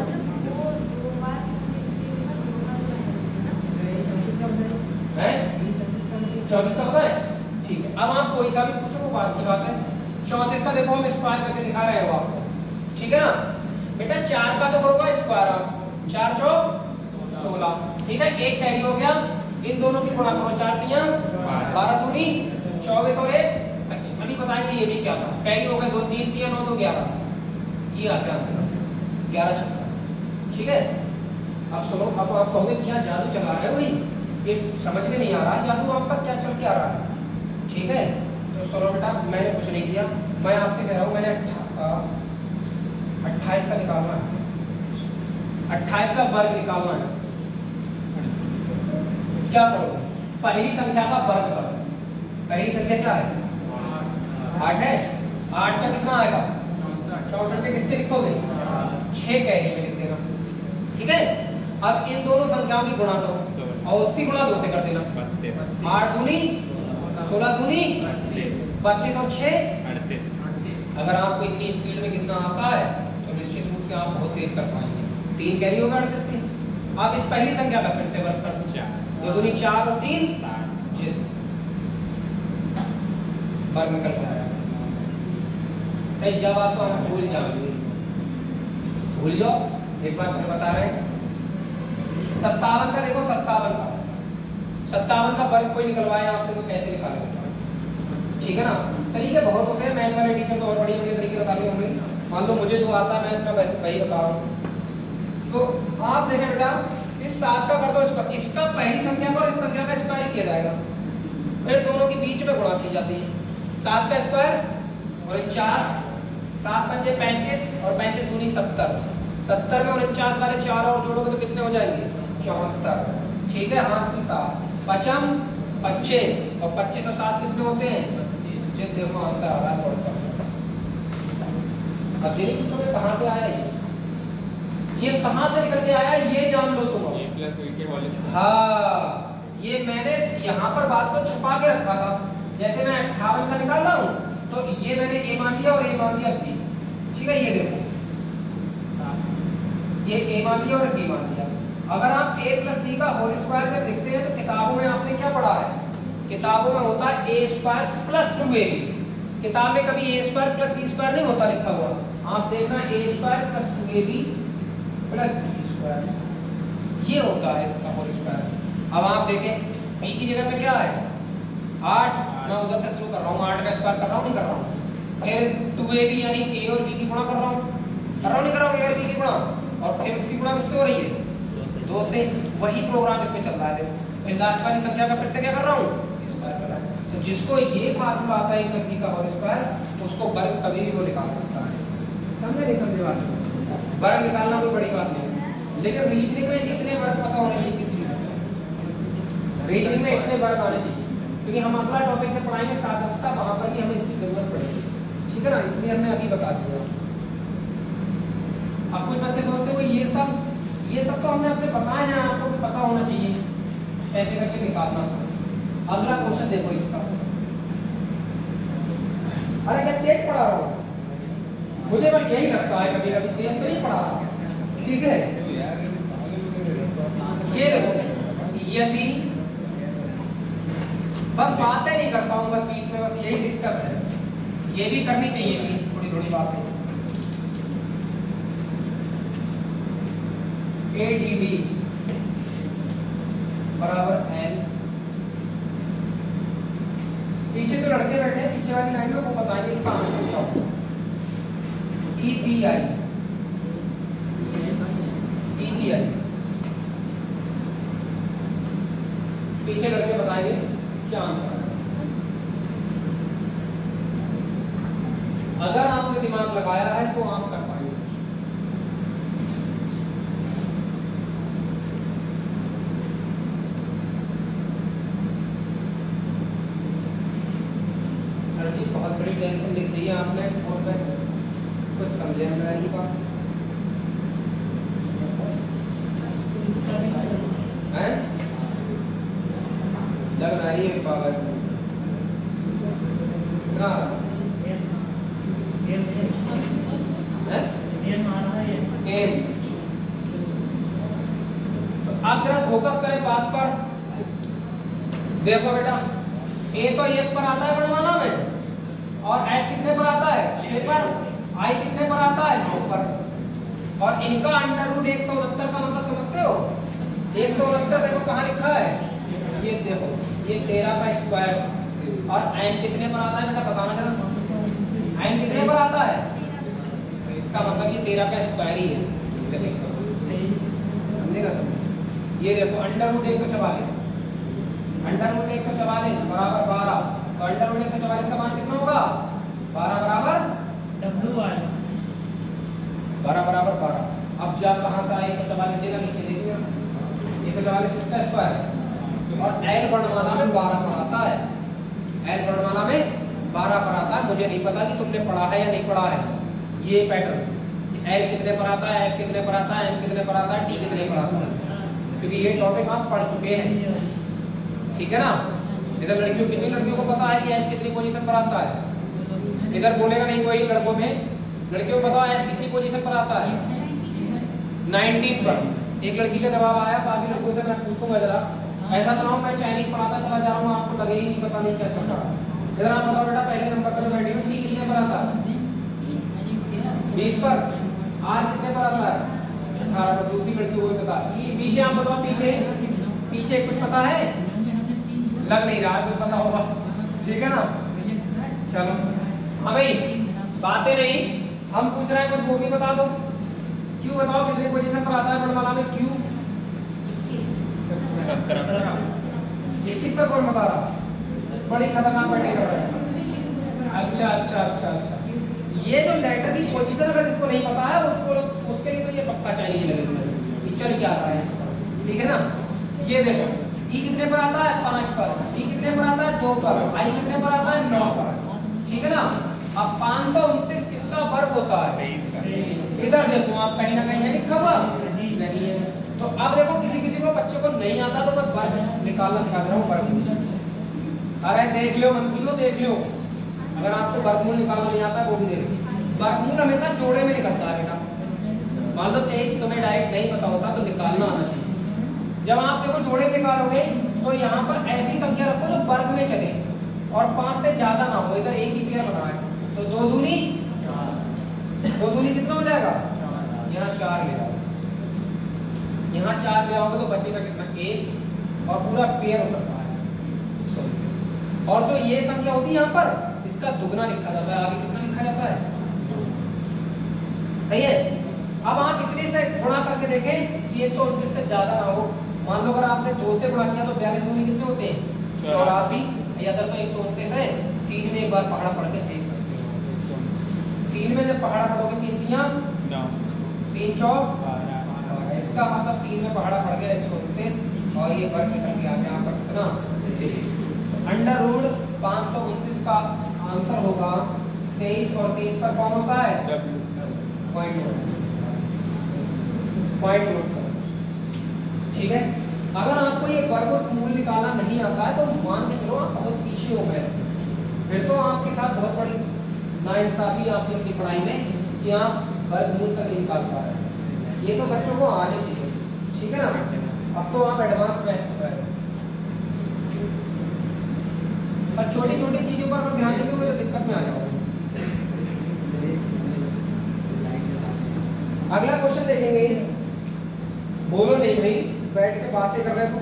है 24 का होता है, ठीक है। अब आप कोई सा भी पूछो, वो बात की बात है। 34 का देखो हम स्क्वायर करके दिखा रहे हो आपको, ठीक है ना बेटा। 4 का तो करोगे स्क्वायर आप, 4 चौक 16, ठीक है। एक कैरी हो गया, इन दोनों की गुणा करो, 4 तिया 12 दूनी 24 और 1 25। अभी बताएंगे ये भी क्या था, कैरी हो गए 2 3 3 9 2 11, ये आ गया आंसर 11 छक्का, ठीक है। अब सुनो, अब आप कहोगे क्या जादू चला रहा है भाई, ये समझ में नहीं आ रहा जादू आपका क्या चल के आ रहा है, ठीक है। तो सुनो बेटा, मैंने कुछ नहीं किया, मैं आपसे कह रहा हूँ मैंने 28 का निकालना है, 28 का वर्ग निकालना है। क्या करो, पहली संख्या का वर्ग करो। पहली संख्या क्या है, 8 है, 8 का कितना आएगा 64 के कितने लिखोगे, 6 कैरी में लिख देना, ठीक है। अब इन दोनों संख्याओं की गुणा करो और उसकी गुणा 2 से कर देना, 8 दूनी 16 दूनी 32 और 6 38। अगर आपको इतनी स्पीड में कितना आता है तो निश्चित रूप से आप बहुत तेज कर पाएंगे। 3 कैरी होगा 38 के। आप इस पहली संख्या का फिर से वर्ग कर दो, 2 दूनी 4 और 3 7, वर्ग निकल पाएगा। जब आप तो हम भूल जाओगे, भूल जाओ, एक बार फिर बता रहे हैं। 57 का देखो, 57 का वर्ग कोई निकलवाए आपसे तो कैसे निकालेंगे, ठीक है ना। तरीके बहुत होते हैं, मैथ वाले टीचर तो और बढ़िया बढ़िया तरीके बता रहे होंगे। मान लो मुझे जो आता है मैं अपना वही बता रहा हूँ। तो आप देखें बेटा, इस 7 का कर दो इसका, इसका पहली संख्या को और इस संख्या का स्क्वायर किया जाएगा, फिर दोनों के बीच में गुणा की जाती है। 7 का स्क्वायर और 49, 7 पंजे 35 और 35 दूनी 70, 70 में 49 वाले 4 और जोड़ोगे तो कितने हो जाएंगे 74, ठीक है। हाथ से 7 पचम 25 और 25 और 7 कितने होते हैं, जिन देखो आंसर आ रहा है थोड़ा। अब ये नहीं पूछोगे कहाँ से आया ये कहाँ से निकल के आया, ये जान लो तुम। a + b के होल स्क्वायर। हाँ, ये मैंने यहाँ पर बात को छुपा के रखा था। जैसे मैं 58 का निकाल रहा हूँ तो ये मैंने a मान दिया और a मान दिया b, ठीक है। ये देखो ये a मान दिया और b मान दिया। अगर आप a प्लस b का होल स्क्वायर जब लिखते हैं तो किताबों में आपने क्या पढ़ा है, किताबों में होता है a स्क्वायर प्लस 2ab। किताब में कभी a square plus b square नहीं होता लिखा हुआ, आप देखना a square plus 2ab plus b square, ये होता है इसका होल स्क्वायर। अब आप देखें b की जगह पे क्या है 8, मैं उधर से शुरू कर रहा हूँ, 8 का स्क्वायर कर रहा हूँ नहीं कर रहा हूँ, फिर 2ab यानी a और b की गुणा कर रहा हूँ नहीं कर रहा हूँ, a और b की गुणा, और फिर उसकी गुणा किससे हो रही है 2 से। वही प्रोग्राम इसमें चल रहा है। फिर लास्ट वाली संख्या का फिर से क्या कर रहा हूँ स्क्वायर कर रहा हूँ। तो जिसको ये फार्मूला आता है a + b का होल स्क्वायर उसको वर्ग कभी भी वो निकाल सकता है। समझे नहीं समझे बात, वर्ग निकालना कोई बड़ी बात नहीं है, लेकिन रीजनिंग में इतने वर्ग पता होने चाहिए किसी भी, रीजनिंग में इतने वर्ग आने चाहिए, क्योंकि हम अगला टॉपिक जब पढ़ाएंगे सादस्ता वहां पर भी हमें इसकी जरूरत पड़ेगी, ठीक है ना, इसलिए हमने अभी बता दिया। अब कुछ बच्चे सोचते हो ये सब तो हमने अपने बताए हैं, आपको भी पता होना चाहिए कैसे करके निकालना। अगला क्वेश्चन देखो इसका, अरे क्या तेज पढ़ा रहा हूँ, मुझे बस यही लगता है कभी कभी तेज तो नहीं पढ़ा रहा, ठीक है। ये देखो यदि, बस बातें नहीं करता हूँ बस बीच में, बस यही दिक्कत है, ये भी करनी चाहिए थी थोड़ी थोड़ी बातें। ADD बराबर L, पीछे तो लड़के बैठे हैं, पीछे वाली लाइन में वो बताएंगे इसका आंसर क्या होगा। EPI पीछे लड़के बताएंगे क्या आंसर है। अगर आपने दिमाग लगाया है तो आप कर पाएंगे। सर जी बहुत बड़ी टेंशन लिख दी है आपने, और कुछ समझे मेरी बात है, लग रही है पावर कितना है। तो आप जरा फोकस करें बात पर, देखो बेटा a तो 1 पर आता है वर्णमाला में, और h कितने पर आता है 6 पर, i कितने पर आता है 9 पर, और इनका √169 का मतलब समझते हो, 169 देखो कहाँ लिखा है, ये देखो ये 13 का स्क्वायर, और n कितने पर आता है बेटा बताना जरा, n कितने पर आता है, तो इसका मतलब ये 13 का स्क्वायर ही है, समझेगा सब। ये देखो √144 बराबर 12, तो √144 का मान कितना होगा 12 बराबर 12। अब जब कहाँ से आए 144 देगा नीचे दे दिया, 144 इसका स्क्वायर, और L वर्णमाला में 12 पर आता है, L वर्णमाला में 12 पर आता है। मुझे नहीं पता कि तुमने पढ़ा है या नहीं पढ़ा है ये पैटर्न, L कितने पर आता है, F कितने पर आता है, M कितने पर आता है, T कितने पर आता है, क्योंकि ये टॉपिक आप पढ़ चुके हैं, ठीक है ना। इधर लड़कियों कितनी लड़कियों को पता है कि S कितनी पोजीशन पर आता है, इधर बोलेगा नहीं कोई लड़कों में, लड़कियों को बताओ S कितनी पोजीशन पर आता है 19 पर। एक लड़की का जवाब आया, बाकी लड़कों से मैं पूछूंगा जरा, ऐसा तो मैं चाइनीज पढ़ाता चला जा रहा हूँ, आपको लगे ही नहीं पता नहीं क्या चल रहा है। इधर आप बताओ बेटा पहले नंबर पर जो बैठी हूँ T कितने पर आता है 20 पर, R कितने पर आता है 18 पर, दूसरी लड़की को बता। पीछे आप बताओ, पीछे कुछ पता है, लग नहीं रहा है, कुछ पता होगा, ठीक है ना। चलो हाँ भाई बातें नहीं, हम पूछ रहे हैं कुछ वो भी बता दो। Q बताओ कितनी पोजीशन पर आता है वर्णमाला में, Q 21 पर, कौन बता रहा, बड़ी खतरनाक बैठे कर रहा है। अच्छा ये जो लेटर की पोजीशन अगर इसको नहीं पता है उसके लिए तो ये पक्का चाहिए लगेगा, पिक्चर क्या आता है, ठीक है ना। ये देखो E कितने पर आता है 5 पर, B कितने पर आता है 2 पर, I कितने पर आता है 9 पर, ठीक है ना। अब 529 किसका वर्ग होता है, इधर देखो आप कहीं ना कहीं है लिखा हुआ नहीं है। तो अब देखो किसी को बच्चों को नहीं आता तो बस वर्ग निकालना सिखा रहा हूँ वर्गमूल। अरे देख लो मंत्री, देख लो, अगर आपको वर्गमूल निकालना नहीं आता है वो भी देख लो। वर्गमूल हमेशा जोड़े में निकलता है बेटा। मान लो 23 तुम्हें डायरेक्ट नहीं पता होता तो निकालना आना चाहिए। जब आप देखो जोड़े में निकालोगे तो यहाँ पर ऐसी संख्या रखो जो वर्ग में चले और 5 से ज्यादा ना हो। इधर एक ही पेयर बना है तो 2 दूनी 4, 2 दूनी कितना हो जाएगा, यहाँ 4 ले आओ, यहाँ 4 ले आओगे तो बचेगा कितना, 1 और पूरा पेयर उतरता है। और जो ये संख्या होती है यहाँ पर इसका दुगना लिखा जाता है, आगे कितना लिखा जाता है, सही है। अब आप इतने से गुणा करके देखें कि 129 से ज्यादा ना हो। मान लो अगर आपने 2 से गुणा किया तो 42 दूनी कितने होते हैं, 84, या तो 129 है। 3 में एक बार पहाड़ा पढ़ के देख सकते हो। 3 में जब पहाड़ा पढ़ोगे 3 तियां 3 चौक, इसका मतलब 3 में पहाड़ा पड़ गया 129 और ये वर्ग निकल के आ गया आपका कितना, 23। अंडर रूट 529 का आंसर होगा 23 और 23 पर कौन होता है, पॉइंट नोट करो, ठीक है। अगर आपको ये वर्गमूल निकालना नहीं आता है तो मान के चलो आप बहुत पीछे हो गए, फिर तो आपके साथ बहुत बड़ी नाइंसाफी आपकी अपनी पढ़ाई में कि आप वर्गमूल तक नहीं निकाल पा रहे। ये तो बच्चों को आने चाहिए, ठीक है ना। अब तो आप एडवांस मैथ कर रहे हो और छोटी छोटी चीजों पर ध्यान देते हुए दिक्कत में आ जाओगे। अगला क्वेश्चन देखेंगे, बोलो नहीं भाई, बैठ के बातें कर रहे हो।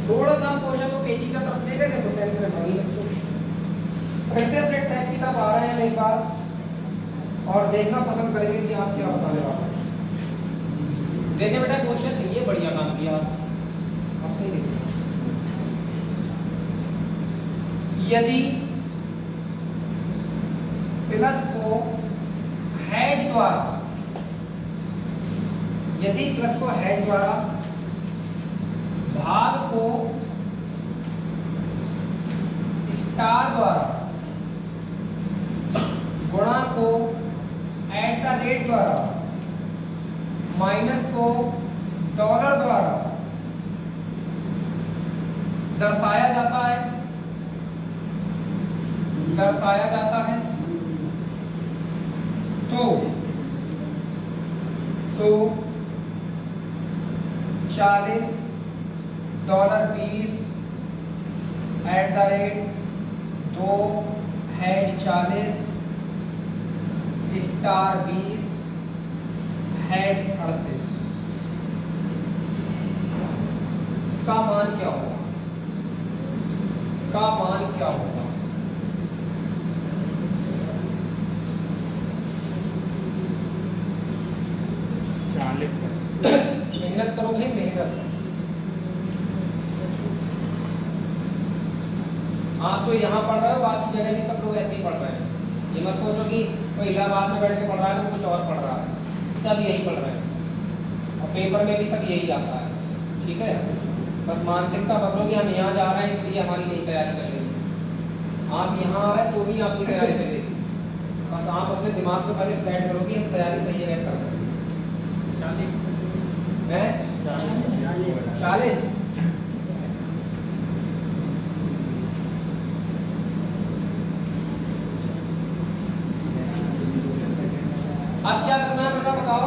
थोड़ा सा क्वेश्चन को पेचीदा तरफ देखे थे तो 10th में पढ़ी बच्चों, फिर से अपने ट्रैक की तरफ आ रहे हैं एक बार और देखना पसंद करेंगे कि आप क्या बताने वाले हैं। देखें बेटा क्वेश्चन, ये बढ़िया काम किया आप, सही देखिए। यदि प्लस को हैज द्वारा, यदि प्लस को हैज द्वारा भाग को स्टार द्वारा गुणा को एट द रेट द्वारा माइनस को डॉलर द्वारा दर्शाया जाता है, दर्शाया जाता है तो 40 $20 at the rate 2 has 40 star 20 has 38 का मान क्या होगा, का मान क्या होगा। मेहनत करो भाई, मेहनत। आप तो यहाँ पढ़ रहे हो, बाकी जगह भी सब लोग ऐसे ही पढ़ रहे हैं। ये मत सोचो कि कोई इलाहाबाद में बैठ के पढ़ रहा है तो कुछ और पढ़ रहा है, सब यही पढ़ रहे हैं और पेपर में भी सब यही आता है, ठीक है। बस मानसिकता बदलो कि हम यहाँ जा रहे हैं इसलिए हमारी नई तैयारी चल रही है। आप यहाँ आ रहे हैं तो भी आपकी तैयारी चलेगी, बस आप अपने दिमाग में पहले सेट करो कि हम तैयारी सही जगह कर रहे हैं। 40 अब क्या करना है बेटा बताओ।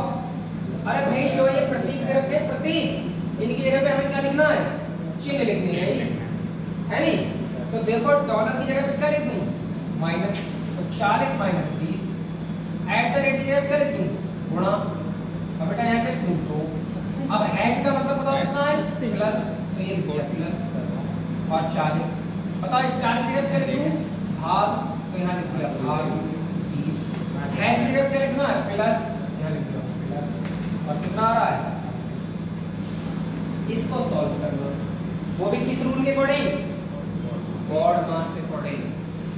अरे भाई जो ये प्रतीक दे रखे हैं, प्रतीक, इनकी जगह पे हमें क्या लिखना है, चिन्ह लिखनी है नहीं। तो देखो डॉलर की जगह पे क्या लिख दूं, माइनस, तो 40 माइनस 20 एट द रेट की जगह क्या लिख दूं, गुणा। अब बेटा यहाँ पे लिख दूं तो अब हैज का मतलब बताओ कितना है, प्लस, तो ये लिख दिया प्लस और 40। बताओ इस 40 की जगह क्या लिख दूं, भाग, तो यहाँ लिख दिया भाग 20। हैज की जगह क्या लिखना है, प्लस, यहाँ लिख दिया प्लस और कितना आ रहा है। इसको सॉल्व करना, वो भी किस रूल के अकॉर्डिंग, बॉड मास के अकॉर्डिंग।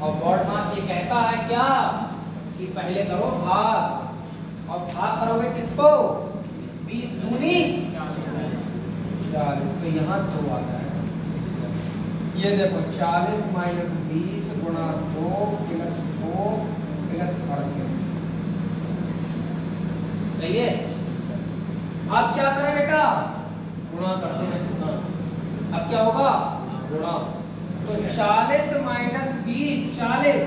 और बॉड मास ये कहता है क्या कि पहले करो भाग और भाग करोगे किसको, 20 दूनी 40, तो यहाँ 2 आता है। ये देखो 40 माइनस 20 गुणा 2 प्लस 2 प्लस 38, सही है। आप क्या करें बेटा, गुणा करते हैं अब क्या होगा गुणा, तो 40 माइनस 20 40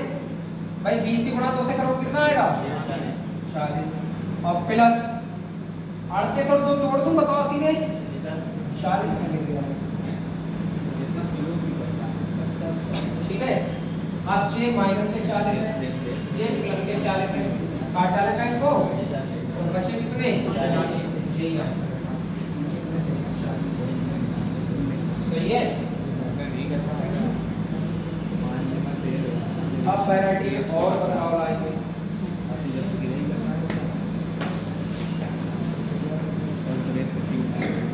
भाई 20 की गुणा 2 से करो कितना आएगा 40 और प्लस 38 और 2 जोड़ दूं बताओ सीधे 40 में लिख दिया। ठीक है अब j माइनस के 40 है j प्लस के 40 है काट डालेगा इनको और बचे कितने j सही है। अब वैरायटी और बदलाव लाएंगे।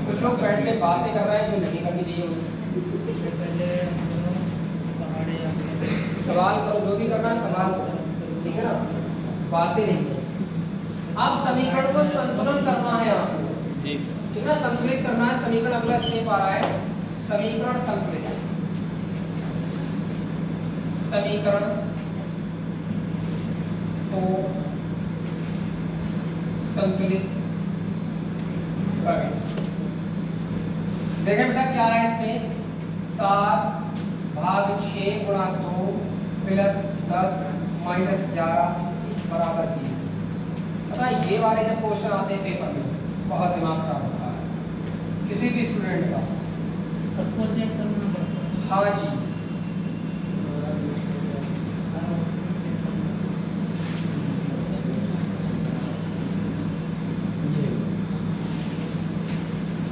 कुछ लोग बैठ के बातें कर रहे हैं जो नहीं करनी चाहिए सवाल करो जो भी करना है सवाल करो ठीक है ना बातें नहीं करो। अब समीकरण को संतुलन करना है आपको ठीक है संतुलित करना है। समीकरण अगला स्टेप आ रहा है समीकरण संतुलित समीकरण को संतुलित करें। देखें बेटा क्या है इसमें 7 भाग 6 गुणा 2 प्लस 10 माइनस 11 बराबर 20। पता ये वाले जब क्वेश्चन आते हैं पेपर में बहुत दिमाग खराब होता है किसी भी स्टूडेंट का। सबको चेक करना पड़ता है। हाँ जी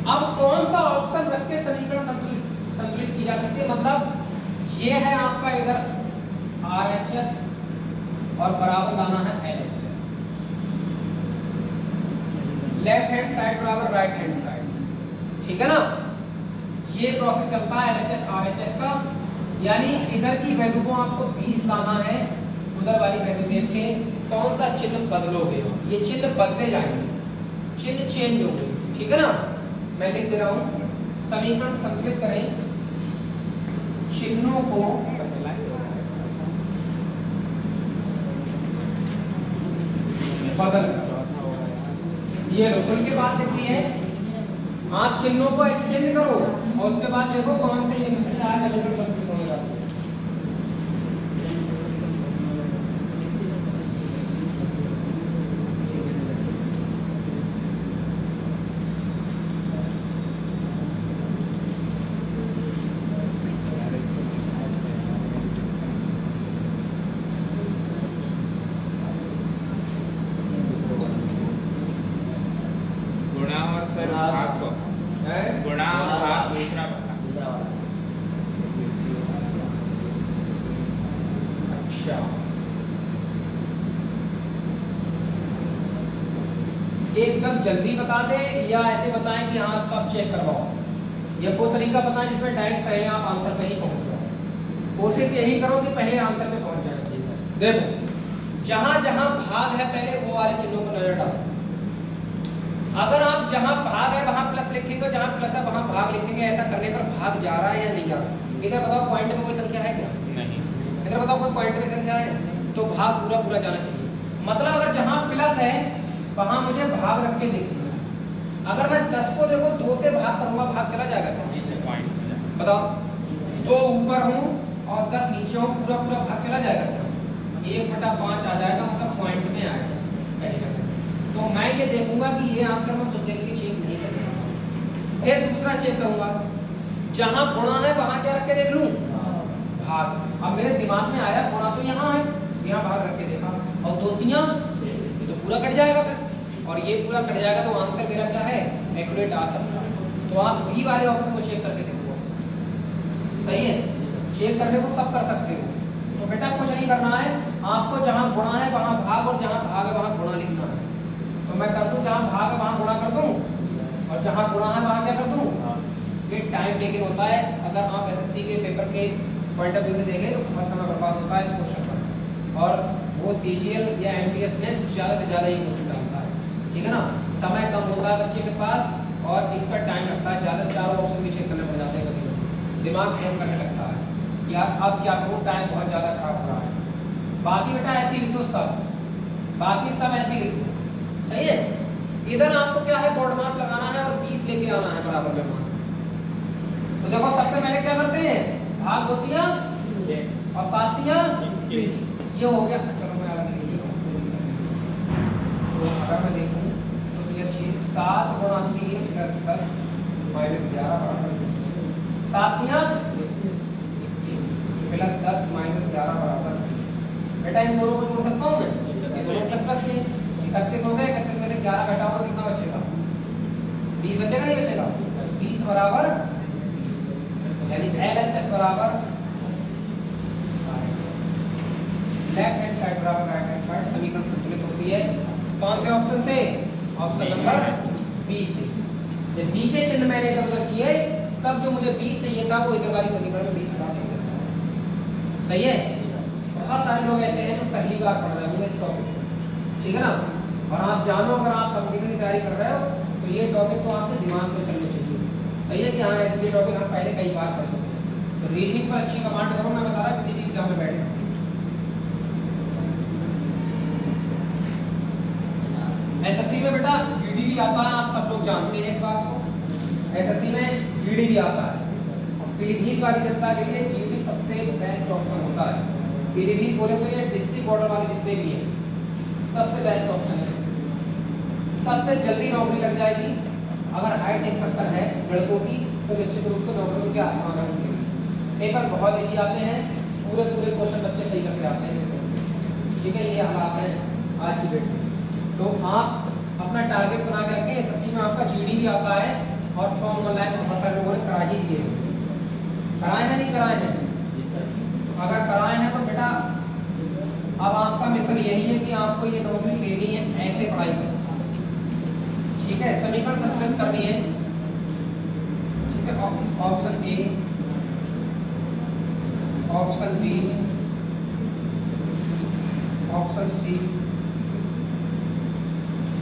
अब कौन सा ऑप्शन रख के समीकरण संतुलित की जा सकती है। मतलब ये है आपका इधर RHS और बराबर लाना है LHS लेफ्ट हैंड साइड बराबर राइट हैंड साइड ठीक है ना। ये प्रोसेस चलता है LHS RHS का यानी इधर की वैल्यू को आपको 20 लाना है उधर वाली वैल्यू देखें कौन सा चिन्ह बदलोगे। ये चिन्ह बदले जाएंगे चिन्ह चेंज होंगे ठीक है ना। मैं लिख दे रहा हूं समीकरण संतुलित करें चिन्हों को बदल ये रुकन के बाद लिखती है आप चिन्हों को एक्सचेंज करो और उसके बाद देखो कौन से चिन्ह से क्या समीकरण संतुलित होगा। एकदम जल्दी बता दे या ऐसे बताएं कि हाँ सब चेक करवाओ। ये वो तरीका बताएं जिसमें डायरेक्ट पहले आप आंसर पे ही पहुंच जाओ। कोशिश यही करो कि पहले आंसर पे पहुंच जाए। देखो जहां जहां भाग है पहले वो वाले चिन्हों को नजर डालो। अगर आप जहां भाग है वहां प्लस लिखेंगे जहां प्लस है वहां भाग लिखेंगे ऐसा करने पर भाग जा रहा है या नहीं जा रहा। इधर बताओ पॉइंट में कोई संख्या है क्या नहीं। इधर बताओ कोई पॉइंट में संख्या है तो भाग पूरा पूरा जाना चाहिए। मतलब अगर जहां प्लस है वहां मुझे भाग रख के देखना है। अगर मैं 10 को देखो 2 से भाग करूंगा भाग चला जाएगा बताओ 2 ऊपर हूं और 10 नीचे हूं पूरा पूरा भाग चला जाएगा 1/5 आ जाएगा मतलब पॉइंट में आएगा। तो मैं ये देखूंगा कि ये आंसर मैं तो देख के चेक नहीं करूंगा। फिर दूसरा चेक करूंगा जहां गुणा है वहां क्या रख के देख लूं भाग। अब मेरे दिमाग में आया गुणा तो यहाँ है यहाँ भाग रख के देखा और 2 तियां तो पूरा कट जाएगा फिर और ये पूरा कट जाएगा तो आंसर मेरा क्या है एक्यूरेट आ सकता है। तो आप बी वाले ऑप्शन को चेक करके देखो सही है। चेक करने को सब कर सकते हो तो बेटा कुछ नहीं करना है आपको जहां गुणा है वहां भाग और जहां भाग है वहां गुणा लिखना है। तो मैं कर दूं जहां भाग है वहां गुणा कर दूं और जहां गुणा है वहां क्या कर दूं। ये टाइम टेकन होता है अगर आप एसएससी के पेपर के पॉइंट ऑफ व्यू से देखें तो बहुत समय बर्बाद होता है इस क्वेश्चन पर और वो सीजीएल या एमटीएस में ज़्यादा से ज़्यादा ये क्वेश्चन डालता है ठीक है ना। समय कम होता है बच्चे के पास और इस पर टाइम लगता है ज़्यादा। चारों ऑप्शन भी चेक करने पड़ जाते हैं कभी दिमाग हैंग करने लगता है यार अब क्या करूँ टाइम बहुत ज़्यादा खराब हो रहा है। बाकी बेटा ऐसे ही लिख दो सब बाकी सब ऐसे ही लिख दो सही है। इधर आपको क्या है बोर्ड मास लगाना है और 20 लेके आना है बराबर में मास। तो देखो 7 2 3 और 7 3 ये हो गया। चलो मैं आगे लिख लेता हूं। तो अगर मैं देखूं तो ये 6 7 गुणा 3 प्लस 10 माइनस 11 बराबर 7 3 प्लस 10 माइनस 11 बराबर। बेटा इन दोनों को जोड़ सकता हूं मैं, ये दोनों प्लस प्लस के 31 हो गए। 31 में से 11 घटाओ तो कितना बचेगा? 20 बचेगा, नहीं बचेगा? 20 बराबर यानी LHS बराबर लेफ्ट हैंड साइड बराबर राइट हैंड साइड, समीकरण संतुलित होती है। कौन से ऑप्शन से? ऑप्शन नंबर बी से। जब बी के चिन्ह मैंने इधर उधर किए तब जो मुझे 20 चाहिए था वो इधर वाली समीकरण में 20 बना दिया। सही है। बहुत सारे लोग ऐसे हैं जो पहली बार पढ़ रहे होंगे इस टॉपिक को, ठीक है ना। और आप जानो अगर आप कंपटीशन की तैयारी कर रहे हो तो ये टॉपिक तो आपसे दिमाग में चलने चाहिए। सही है कि हाँ ये टॉपिक हम पहले कई बार पढ़ चुके हैं। तो रीजनिंग पर अच्छी कमांड करो, मैं बता रहा किसी भी एग्जाम में बैठे। एसएससी में बेटा जीडी भी आता है, आप सब लोग जानते हैं इस बात को। एसएससी में जीडी भी आता है। पीलीभीत वाली जनता के लिए जीडी सबसे बेस्ट ऑप्शन होता है। पीलीभीत बोले तो ये डिस्ट्रिक्ट बॉर्डर वाले जितने भी हैं सबसे बेस्ट ऑप्शन है। सबसे जल्दी नौकरी लग जाएगी। अगर हाइट 170 है लड़कों की तो निश्चित रूप से नौकरी के आसमान है उनके लिए। पेपर बहुत ईजी आते हैं, पूरे क्वेश्चन बच्चे सही करके आते हैं। ठीक है, ये हालात है आज की डेट में। तो आप अपना टारगेट बना के रखें। एसएससी में आपका जीडी भी आता है और फॉर्म ऑनलाइन बहुत सारे लोगों ने करा ही दिए। कराए हैं नहीं कराए हैं? अगर कराए हैं तो बेटा अब आपका मिशन यही है कि आपको ये नौकरी लेनी है, ऐसे पढ़ाई करो। ठीक है, समीकरण संतुलित करनी है। ठीक है, option A, option B, option C,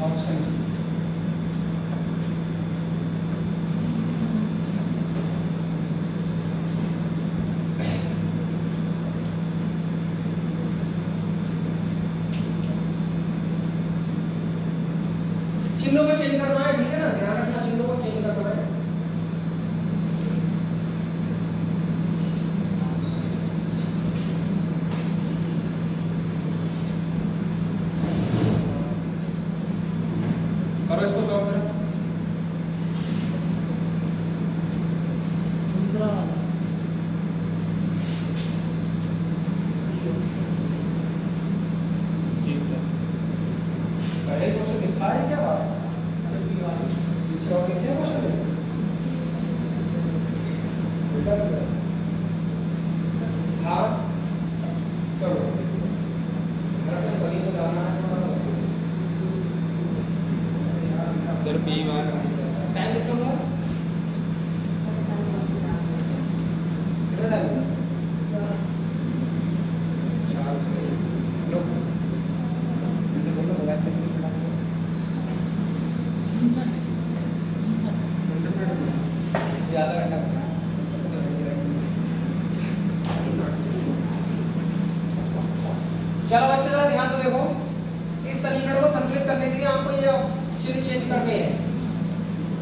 option D. चिन्हों को चेंज करना है, ठीक है ना, ध्यान रखना चिन्हों को चेंज करना है। करो इसको सॉल्व करो। दूसरा वाला पहले क्वेश्चन दिखा है क्या बात? पीछे और लिखे क्वेश्चन हाँ चलो सभी को जाना है। सर बी बार टाइम कितना हुआ? कितना टाइम हुआ? 4 से लोग ज्यादा घंटा बचा। चलो बच्चे जरा ध्यान तो देखो, इस समीकरण को संतुलित करने के लिए आपको ये चिन्ह चेंज करने हैं,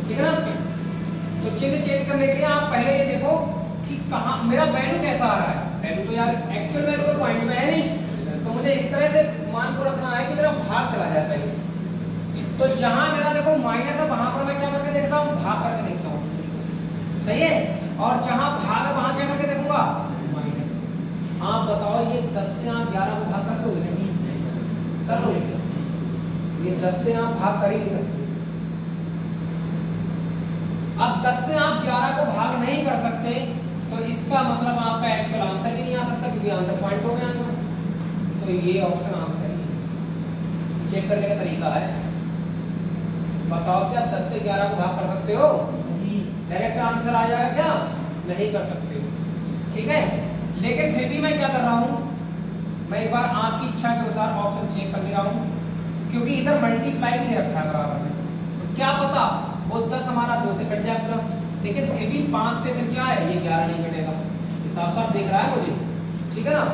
ठीक है ना। तो चिन्ह चेंज करने के लिए आप पहले ये देखो कि कहाँ मेरा वैल्यू कैसा आ रहा है। वैल्यू तो यार एक्चुअल वैल्यू तो पॉइंट में है नहीं, तो मुझे इस तरह से मान को रखना है कि मेरा भाग चला जाए पहले। तो जहां मेरा देखो माइनस है वहां पर मैं क्या करके देखता हूँ? भाग करके देखता हूँ। सही है। और जहां भाग है वहां क्या करके देखूंगा? माइनस। आप बताओ ये 10 से आप 11 को भाग कर लोगे? कर लोगे? ये 10 से आप भाग कर ही नहीं सकते। अब 10 से आप 11 को भाग नहीं कर सकते तो इसका मतलब आपका एक्चुअल आंसर भी नहीं आ सकता, क्योंकि आंसर पॉइंट हो गया। तो ये ऑप्शन आंसर ही चेक करने का तरीका है। बताओ क्या 10 से 11 को भाग कर सकते हो? डायरेक्ट आंसर आ जाएगा क्या? नहीं कर सकते हो। ठीक है, लेकिन फिर भी मैं क्या कर रहा हूं, मैं एक बार आपकी इच्छा के अनुसार ऑप्शन चेक कर ले रहा हूं, क्योंकि इधर मल्टीप्लाई भी नहीं रखा है बराबर में। तो क्या पता वो 10 हमारा 2 से कट जाए पूरा, लेकिन फिर भी 5 से फिर क्या है, ये 11 नहीं कटेगा। हिसाब साफ देख रहा है मुझे, ठीक है ना।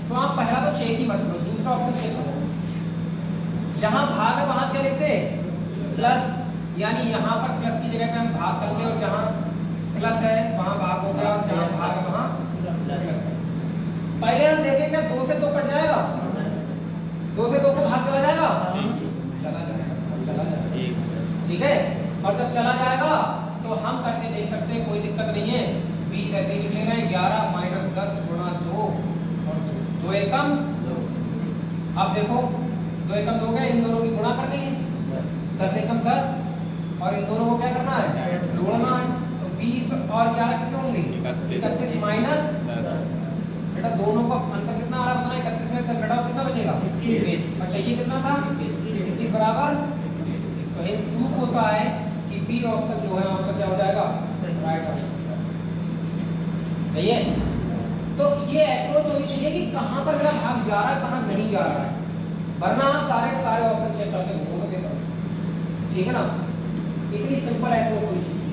तो आप पहला तो चेक ही मत करो, दूसरा ऑप्शन चेक करो। जहां भाग है वहां क्या लिखते हैं? प्लस, यानी यहाँ पर प्लस की जगह पे हम भाग कर ले, और जहाँ प्लस है वहाँ भाग हो गया, और जहाँ भाग है वहाँ से 2 कट जाएगा, 2 से 2 को भाग चला जाएगा, चला जाएगा। ठीक है, और जब चला जाएगा तो हम करके देख सकते हैं, कोई दिक्कत नहीं है। 20 ऐसे ही लिख ले रहे हैं, 11 माइनस 10 गुणा 2 और 2 एकम 2। अब देखो 2 एकम 2 गया, इन दोनों की गुणा करनी है, 10 एकम 10 और इन दोनों को क्या करना है, जोड़ना है। तो 20 और 11 कितने होंगे, 31 माइनस 10। बेटा दोनों का अंतर कितना आ रहा है, 31 में 10 घटाओ कितना बचेगा, 21। अच्छा ये कितना था, 21 बराबर। तो ये प्रूफ होता है कि बी ऑप्शन जो है उसका क्या हो जाएगा, राइट आंसर। सही है। तो ये अप्रोच होनी चाहिए कि कहां पर मेरा भाग जा रहा है, कहां नहीं जा रहा है, वरना आप सारे के सारे ऑप्शन चेक करके घूमोगे पेपर। ठीक है ना, इतनी सिंपल अप्रोच होनी चाहिए।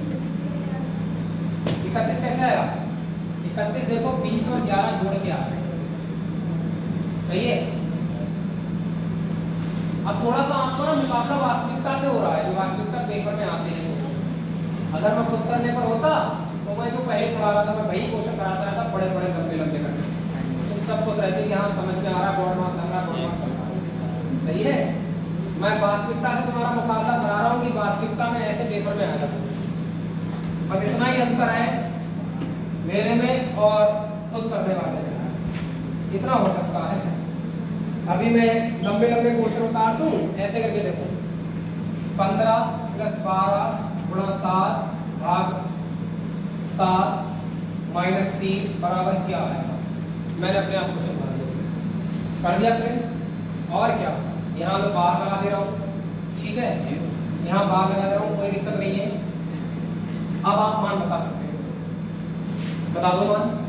31 कैसे आया, 31 देखो 20 और 11 जोड़ के आ रहे हैं। सही है। अब थोड़ा सा आपका मुकाबला वास्तविकता से हो रहा है, जो वास्तविकता पेपर में आते हैं। अगर मैं कुछ करने पर होता तो मैं जो पहले पढ़ा रहा था मैं वही क्वेश्चन कराता रहता, बड़े बड़े लंबे लंबे करके। तुम सब कुछ रहते कि हाँ समझ में आ रहा, बोर्ड मार्क्स लग रहा, बोर्ड मार्क्स लग रहा। सही है। मैं वास्तविकता से तुम्हारा मुकाबला करा रहा हूँ कि वास्तविकता में ऐसे पेपर में आएगा। बस इतना ही अंतर है मेरे में और खुद करने वाले में, इतना हो सकता है। अभी मैं लंबे लंबे क्वेश्चन उतार दूं, ऐसे करके देखो 15 + 12 गुणा 7 भाग 7 माइनस 3 बराबर क्या आएगा। मैंने अपने आप क्वेश्चन बना दिया, कर दिया फ्रेंड। और क्या, यहाँ मैं बार लगा दे रहा हूँ, ठीक है, यहाँ बार लगा दे रहा हूँ, कोई दिक्कत नहीं है। अब आप मान बता सकते हैं, बता दो मान।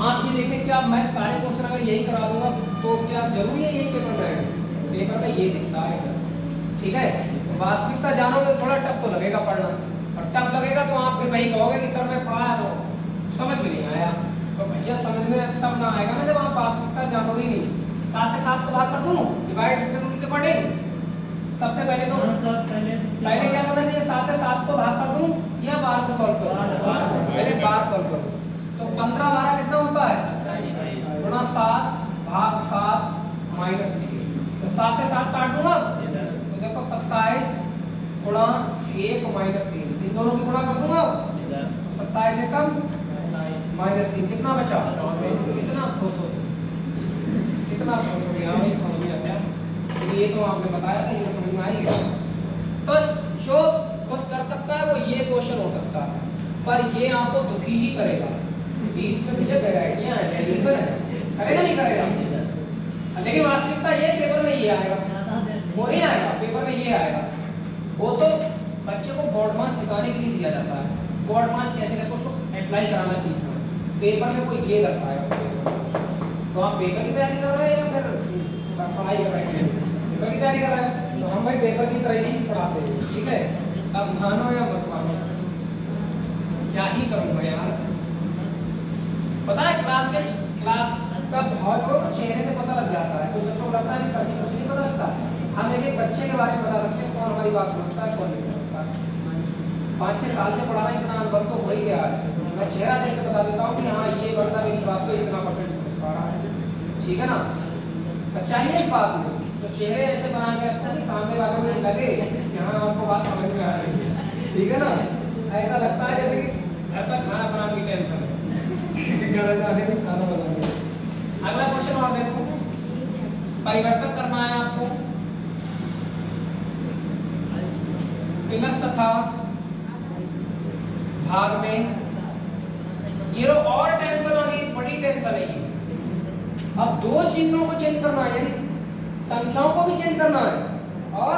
आप ये देखें कि आप मैं सारे क्वेश्चन अगर यही करा दूंगा तो क्या जरूरी है यही पेपर रहेगा, पेपर में ये दिखता है। ठीक है, तो वास्तविकता जानोगे तो थोड़ा टफ तो लगेगा पढ़ना, और टफ लगेगा तो आप फिर वही कहोगे कि सर मैं पढ़ाया तो समझ में नहीं आया। तो भैया समझ में तब ना आएगा ना जब आप वास्तविकता जानोगे ही नहीं। 7 से 7 को भाग कर दूं, डिवाइड करके पढ़ेंगे। सबसे पहले तो पहले क्या करना चाहिए, 7 से 7 को भाग कर दूं या बार को सॉल्व करूं, पहले बार सॉल्व करूं। तो 15 12 कितना होता है, गुणा 7 भाग 7 माइनस 3। तो 7 से 7 काट दूंगा तो देखो 27 गुणा 1 माइनस 3, इन दोनों की गुणा कर दूंगा तो 27 से कम माइनस 3 कितना बचा, कितना खुश हो, कितना खुश हो गया भाई, समझ में आ गया। ये तो आपने बताया था, ये तो समझ में आई गया। तो जो खुश कर सकता है वो ये क्वेश्चन हो सकता है, पर ये आपको दुखी ही करेगा। इसमें भैया वैरायटियां हैं, वेरिएशन है, करेगा नहीं करेगा। लेकिन वास्तविकता ये पेपर में ये आएगा, वो नहीं आएगा, पेपर में ये आएगा। वो तो बच्चे को बोर्ड मार्क्स सिखाने के लिए दिया जाता है, बोर्ड मार्क्स कैसे करके उसको अप्लाई कराना सीखना। पेपर में कोई ये दर्शाएगा। तो आप पेपर की तैयारी कर रहे हैं या फिर पढ़ाई कर रहे हैं, पेपर की तैयारी कर रहे हैं, तो हम भाई पेपर की तरह ही पढ़ाते हैं। ठीक है, अब मानो या मत मानो, क्या ही करूँगा यार। पता है क्लास का बहुत को चेहरे से पता लग जाता है, कुछ बच्चों को लगता है कि सर जी कुछ नहीं पता लगता। हम एक एक बच्चे के बारे में बता सकते हैं, कौन हमारी बात समझता है कौन नहीं समझता। 5-6 साल से पढ़ाना, इतना अनुभव तो हो ही गया है। मैं चेहरा देख के बता देता हूँ कि हाँ ये बंदा मेरी बात को इतना % समझ पा रहा है। ठीक है ना, सच्चाई है इस बात में। तो चेहरे ऐसे बना के रखता कि सामने वाले को लगे कि हाँ आपको बात समझ में आ रही है। ठीक है ना, ऐसा लगता है जैसे कि घर पर खाना बनाने की टेंशन है, घर जाने में खाना बनाने। अगला क्वेश्चन और देखो, परिवर्तन करना है आपको। प्लस तथा भाग में ये और टेंशन आ रही, बड़ी टेंशन है ये। अब 2 चिन्हों को चेंज करना है, यानी संख्याओं को भी चेंज करना है और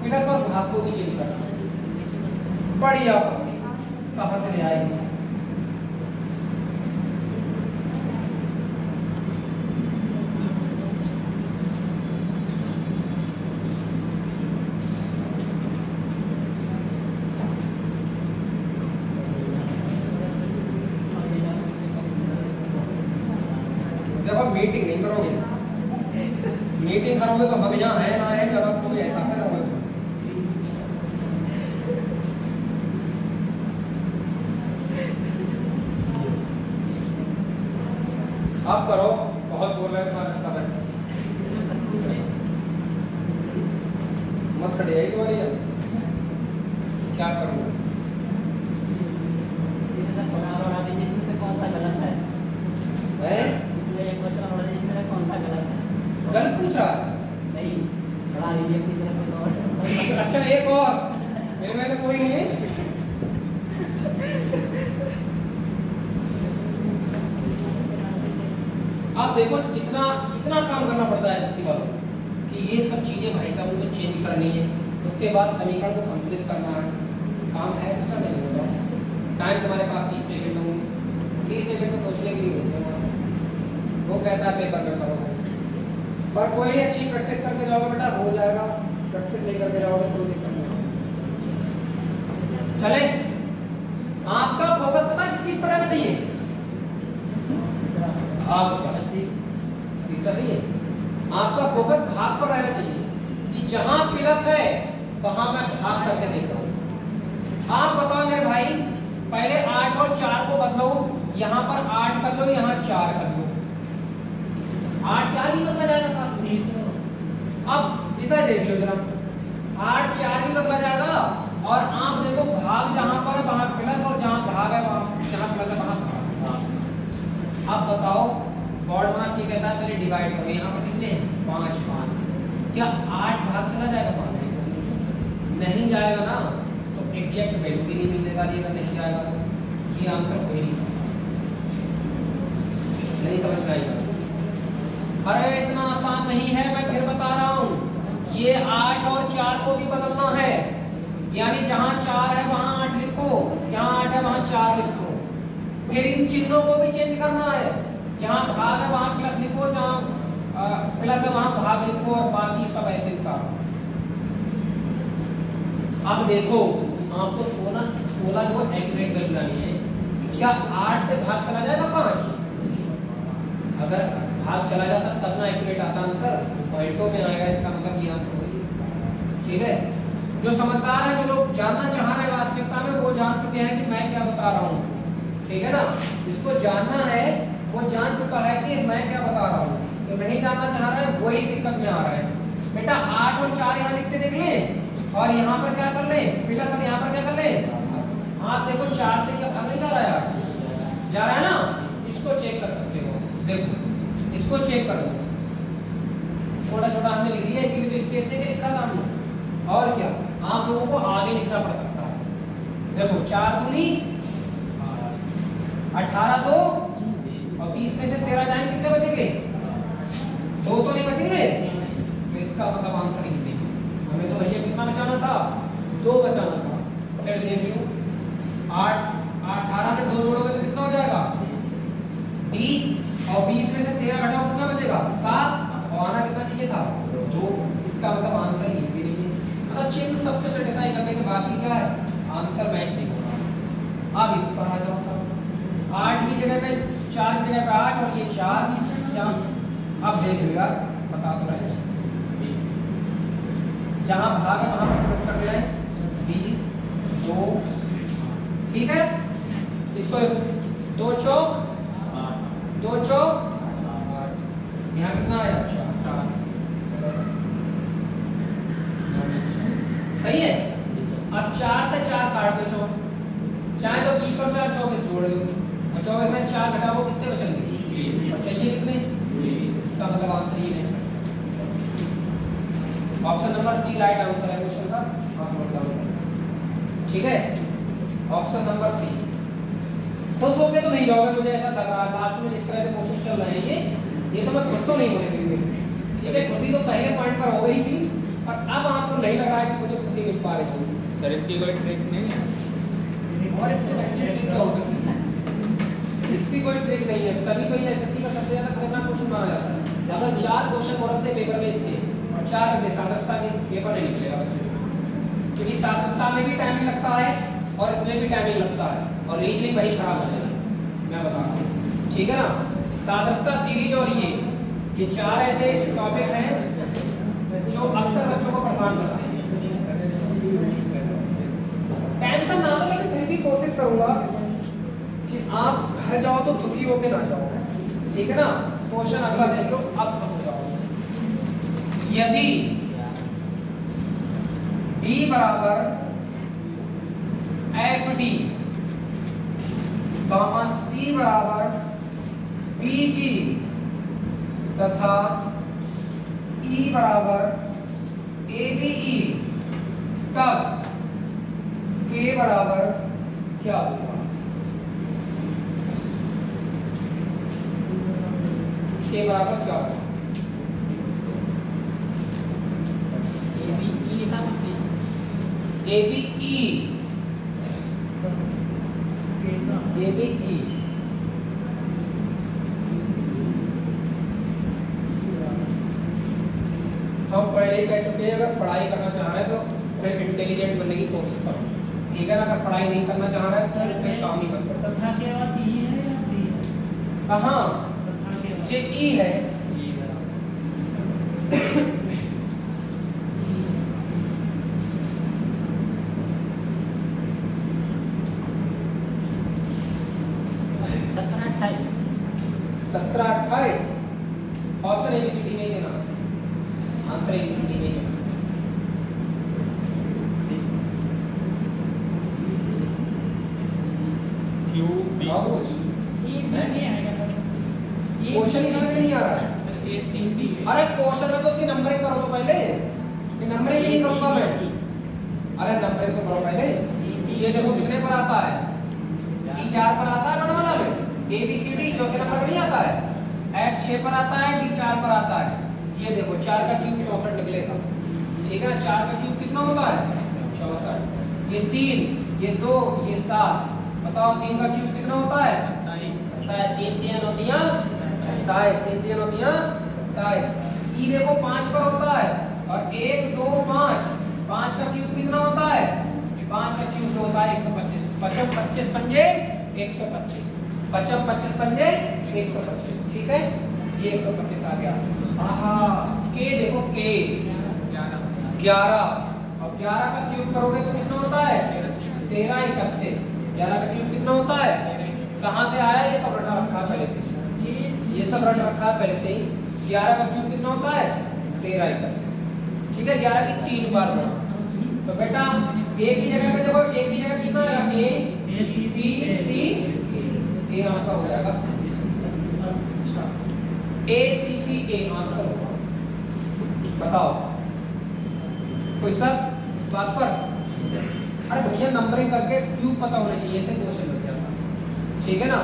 प्लस और भाग को भी चेंज करना है। बड़ी आपत्ति कहां से ले आएगी। मीटिंग नहीं करोगे, मीटिंग करोगे तो हम यहाँ है ना है जब आपको भी एहसास है होगा। आप करो, बहुत बोल रहे हैं तुम्हारा समय मत खड़े आई तुम्हारी यार क्या करूँ कौन सा गलत है? कौन सा गलत है? गलत पूछा नहीं, बढ़ा लीजिए अपनी तरफ। अच्छा एक और मेरे में तो कोई नहीं है। आप देखो कितना कितना काम करना पड़ता है एसएससी वालों को कि ये सब चीजें भाई साहब उनको चेंज करनी है, उसके बाद समीकरण को संतुलित करना है। काम है एक्स्ट्रा नहीं होगा। टाइम तुम्हारे पास 30 सेकंड होंगे, 30 सेकंड तो सोचने के लिए होते हैं। वो कहता है पेपर में करो, पर कोई नहीं, अच्छी प्रैक्टिस करके जाओगे बेटा हो जाएगा। प्रैक्टिस नहीं करके जाओगे तो दिक्कत नहीं होगी। चले, आपका फोकस पता किस चीज पर रहना चाहिए? आपका तीसरा सही है। आपका फोकस भाग पर रहना चाहिए कि जहां प्लस है वहां मैं भाग करके देख रहा हूं। आप बताओ मेरे भाई, पहले 8 और 4 को बदलो, यहां पर 8 कर लो, यहां 4 कर लो। 8 4 भी बदला जाएगा साथ में। अब इधर देख लो जरा, 8 4 भी बदला जाएगा। और आप देखो भाग जहां पर है वहां प्लस, और जहां भाग है वहां जहां प्लस है वहां भाग। अब बताओ बॉड मास ये कहता है पहले डिवाइड करो, यहाँ पर कितने हैं 5 5, क्या 8 भाग चला जाएगा 5 से? नहीं जाएगा ना, तो एग्जैक्ट वैल्यू भी नहीं मिलने वाली अगर नहीं जाएगा तो। ये आंसर कोई नहीं समझ आएगा। अरे इतना आसान नहीं है, मैं फिर बता रहा हूँ। ये 8 और 4 को भी बदलना है, यानी जहां 4 है वहां 8 लिखो, यहाँ 8 है वहां 4 लिखो। फिर इन चिन्हों को भी चेंज करना है, जहां भाग है वहां प्लस लिखो, जहां प्लस है वहां भाग लिखो, और बाकी सब ऐसे का। अब देखो आपको 16 जो एक्यूरेट वैल्यू लानी है। क्या 8 से भाग चला जाएगा 5? अगर भाग चला जाता तब ना एक्यूरेट आता आंसर, पॉइंटों में आएगा, इसका मतलब ये आंसर होगी। ठीक है, जो समझदार है, जो लोग जानना चाह रहे हैं वास्तविकता में, वो जान चुके हैं कि मैं क्या बता रहा हूँ। ठीक है ना, इसको जानना है वो जान चुका है कि मैं क्या बता रहा हूँ। तो नहीं जानना चाह रहा है वही दिक्कत में आ रहा है। बेटा 8 और 4 यहाँ लिख के देख लें, और यहाँ पर क्या कर लें प्लस, और यहाँ पर क्या कर लें। आप देखो 4 से क्या भाग नहीं जा रहा है, जा रहा है ना। इसको चेक कर सकते हो, देखो इसको चेक कर लो। छोटा छोटा हमने लिख लिया, इसीलिए तो स्पेस देके लिखा था हमने। और क्या, आप लोगों को आगे लिखना पड़ सकता है। देखो 4 दूनी 18, 2 और 20 में से 13 जाएंगे, कितने बचेंगे? 2 तो नहीं बचेंगे, तो इसका मतलब आंसर ही नहीं। हमें तो भैया कितना बचाना था? 2 बचाना था। फिर देख लो 8 18 में 2 जोड़ोगे तो कितना हो जाएगा 20, और 20 में से 13 घटाओ कितना बचेगा 7, और आना कितना चाहिए था 2। इसका मतलब आंसर ही नहीं है। अगर चिन्ह सबसे सेटिस्फाई करने के बाद भी क्या है, आंसर मैच नहीं हो रहा। अब इस पर आ जाओ सब, 8 की जगह पे 4 की जगह पे 8, और ये 4 4। अब देख लो यार, बता तो रहे हैं, जहां भाग है वहां पर प्लस कर दे रहे हैं 20 2। ठीक है, इसको 2 चौक 2 चौक 8, यहाँ कितना आया 4। सही है। अब 4 से 4 काट दो चौक, चाहे तो 20 और 4 24 जोड़ लो, और 24 में 4 घटाओ कितने बचेंगे 20, और चाहिए कितने 20। इसका मतलब आंसर ये मैच करता है। Option number C right answer है क्वेश्चन का, आप नोट डाउन करें। ठीक है, ऑप्शन नंबर सी। खुश होके तो नहीं जाओगे, मुझे ऐसा लग रहा है लास्ट में जिस तरह से क्वेश्चन चल रहे हैं ये तो मैं खुद तो नहीं होने देंगे। ठीक है, खुशी तो पहले पॉइंट पर हो गई थी, और अब आपको नहीं लग रहा है कि मुझे खुशी मिल पा रही है। सर इसकी कोई ट्रिक नहीं है? और इससे बेहतर ट्रिक क्या हो सकती है? इसकी कोई ट्रिक नहीं है, तभी तो ये एसएससी का सबसे ज्यादा खतरनाक क्वेश्चन माना जाता है। अगर 4 क्वेश्चन और रखते पेपर में इसके, और 4 रख दे सादस्ता के, पेपर नहीं निकलेगा बच्चे, क्योंकि सादस्ता में भी टाइम लगता है और इसमें भी टाइम लगता है, और रीजनिंग वही खराब हो जाएगी, मैं बता रहा हूँ। ठीक है ना, सादस्ता सीरीज और ये ये 4 ऐसे टॉपिक हैं जो अक्सर बच्चों को परेशान करते हैं। टेंशन ना लो, लेकिन फिर भी कोशिश करूंगा कि आप घर जाओ तो दुखी होके ना जाओ, ठीक है ना। क्वेश्चन अगला देख लो, अब हो जाओ। यदि D बराबर FD, C बराबर BG तथा E बराबर ABE, तब K बराबर क्या होगा? K बराबर क्या होगा? ABE लिखा आपने? ABE, ABE हम पहले ही कह चुके हैं, अगर पढ़ाई करना चाह रहे हैं तो फिर इंटेलिजेंट बनने की कोशिश करो, ठीक है ना। अगर पढ़ाई नहीं करना चाह रहा है तो फिर काम नहीं कर सकता। तथा के बाद E है या C है? कहाँ तथा के बाद जे ई है, सत्रह 28 17 28 ऑप्शन ABCD में ही देना, आंसर ABCD में ही देना। क्यू बी और कुछ ये नहीं आएगा सर। क्वेश्चन ही समझ में नहीं आ रहा है। ए सी सी अरे क्वेश्चन में तो उसकी नंबरिंग करो तो पहले, ये नंबरिंग नहीं करूंगा मैं। अरे नंबरिंग तो करो पहले। ये देखो कितने पर आता है, डी 4 पर आता है नंबर में, ABCD चौथे नंबर पर नहीं आता है, F 6 पर आता है, D 4 पर आता है। ये देखो 4 का क्यूब 64 निकलेगा, ठीक है ना। 4 का क्यूब कितना होता है 64, ये 3, ये 2, ये 7, बताओ 3 का क्यूब कितना होता है 27, 3 3 होती है 27, 3 3 होती है 27। ई देखो 5 पर होता है, और 1 2 5, 5 का क्यूब कितना होता है, 5 का क्यूब जो होता है 125, 25 25 पंजे 125, 25 25 पंजे 125, ठीक है। ये 125 आ गया। आहा, के देखो के 11, और 11 का क्यूब करोगे तो कितना होता है 13 31, 11 का क्यूब कितना होता है, कहाँ से आया, ये सब रटा रखा पहले से, ये सब रट रखा है पहले से ही। 11 का क्यूब कितना होता है 13 31, ठीक है। 11 की 3 बार बना, तो बेटा ए की जगह पे देखो, ए की जगह कितना आएगा, ए सी सी ए आंसर हो जाएगा। अच्छा, ए सी सी ए आंसर होगा। बताओ कोई सब इस बात पर? अरे भैया नंबरिंग करके क्यों पता होना चाहिए थे, क्वेश्चन बन जाता, ठीक है ना।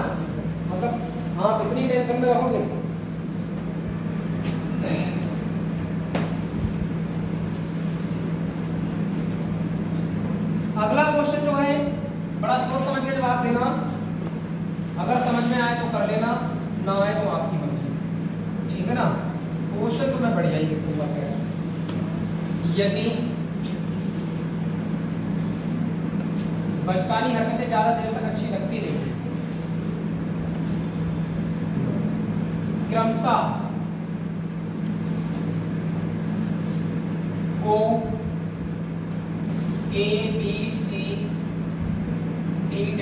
मतलब आप इतनी टेंशन में रहोगे। अगला क्वेश्चन जो है बड़ा सोच समझ के जवाब देना, अगर समझ में आए तो कर लेना, ना आए तो आपकी मर्जी, ठीक है ना। क्वेश्चन तो मैं बढ़िया ही लिखूंगा। यदि बचकानी हरकतें ज्यादा देर तक अच्छी लगती नहीं, क्रमशः को A B C D J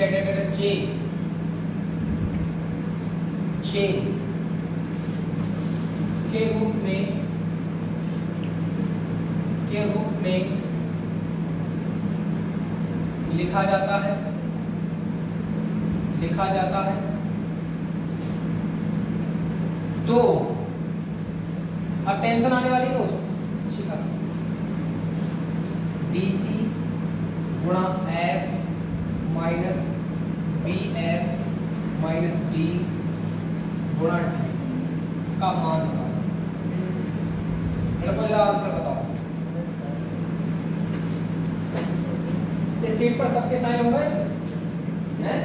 के रूप में लिखा जाता है, तो अब टेंशन आने वाली है उसको अच्छी खासी, BC गुणा F minus BF minus D गुणा D का मान बताओ। पहला आंसर बताओ। इस शीट पर सबके साइन हो गए हैं?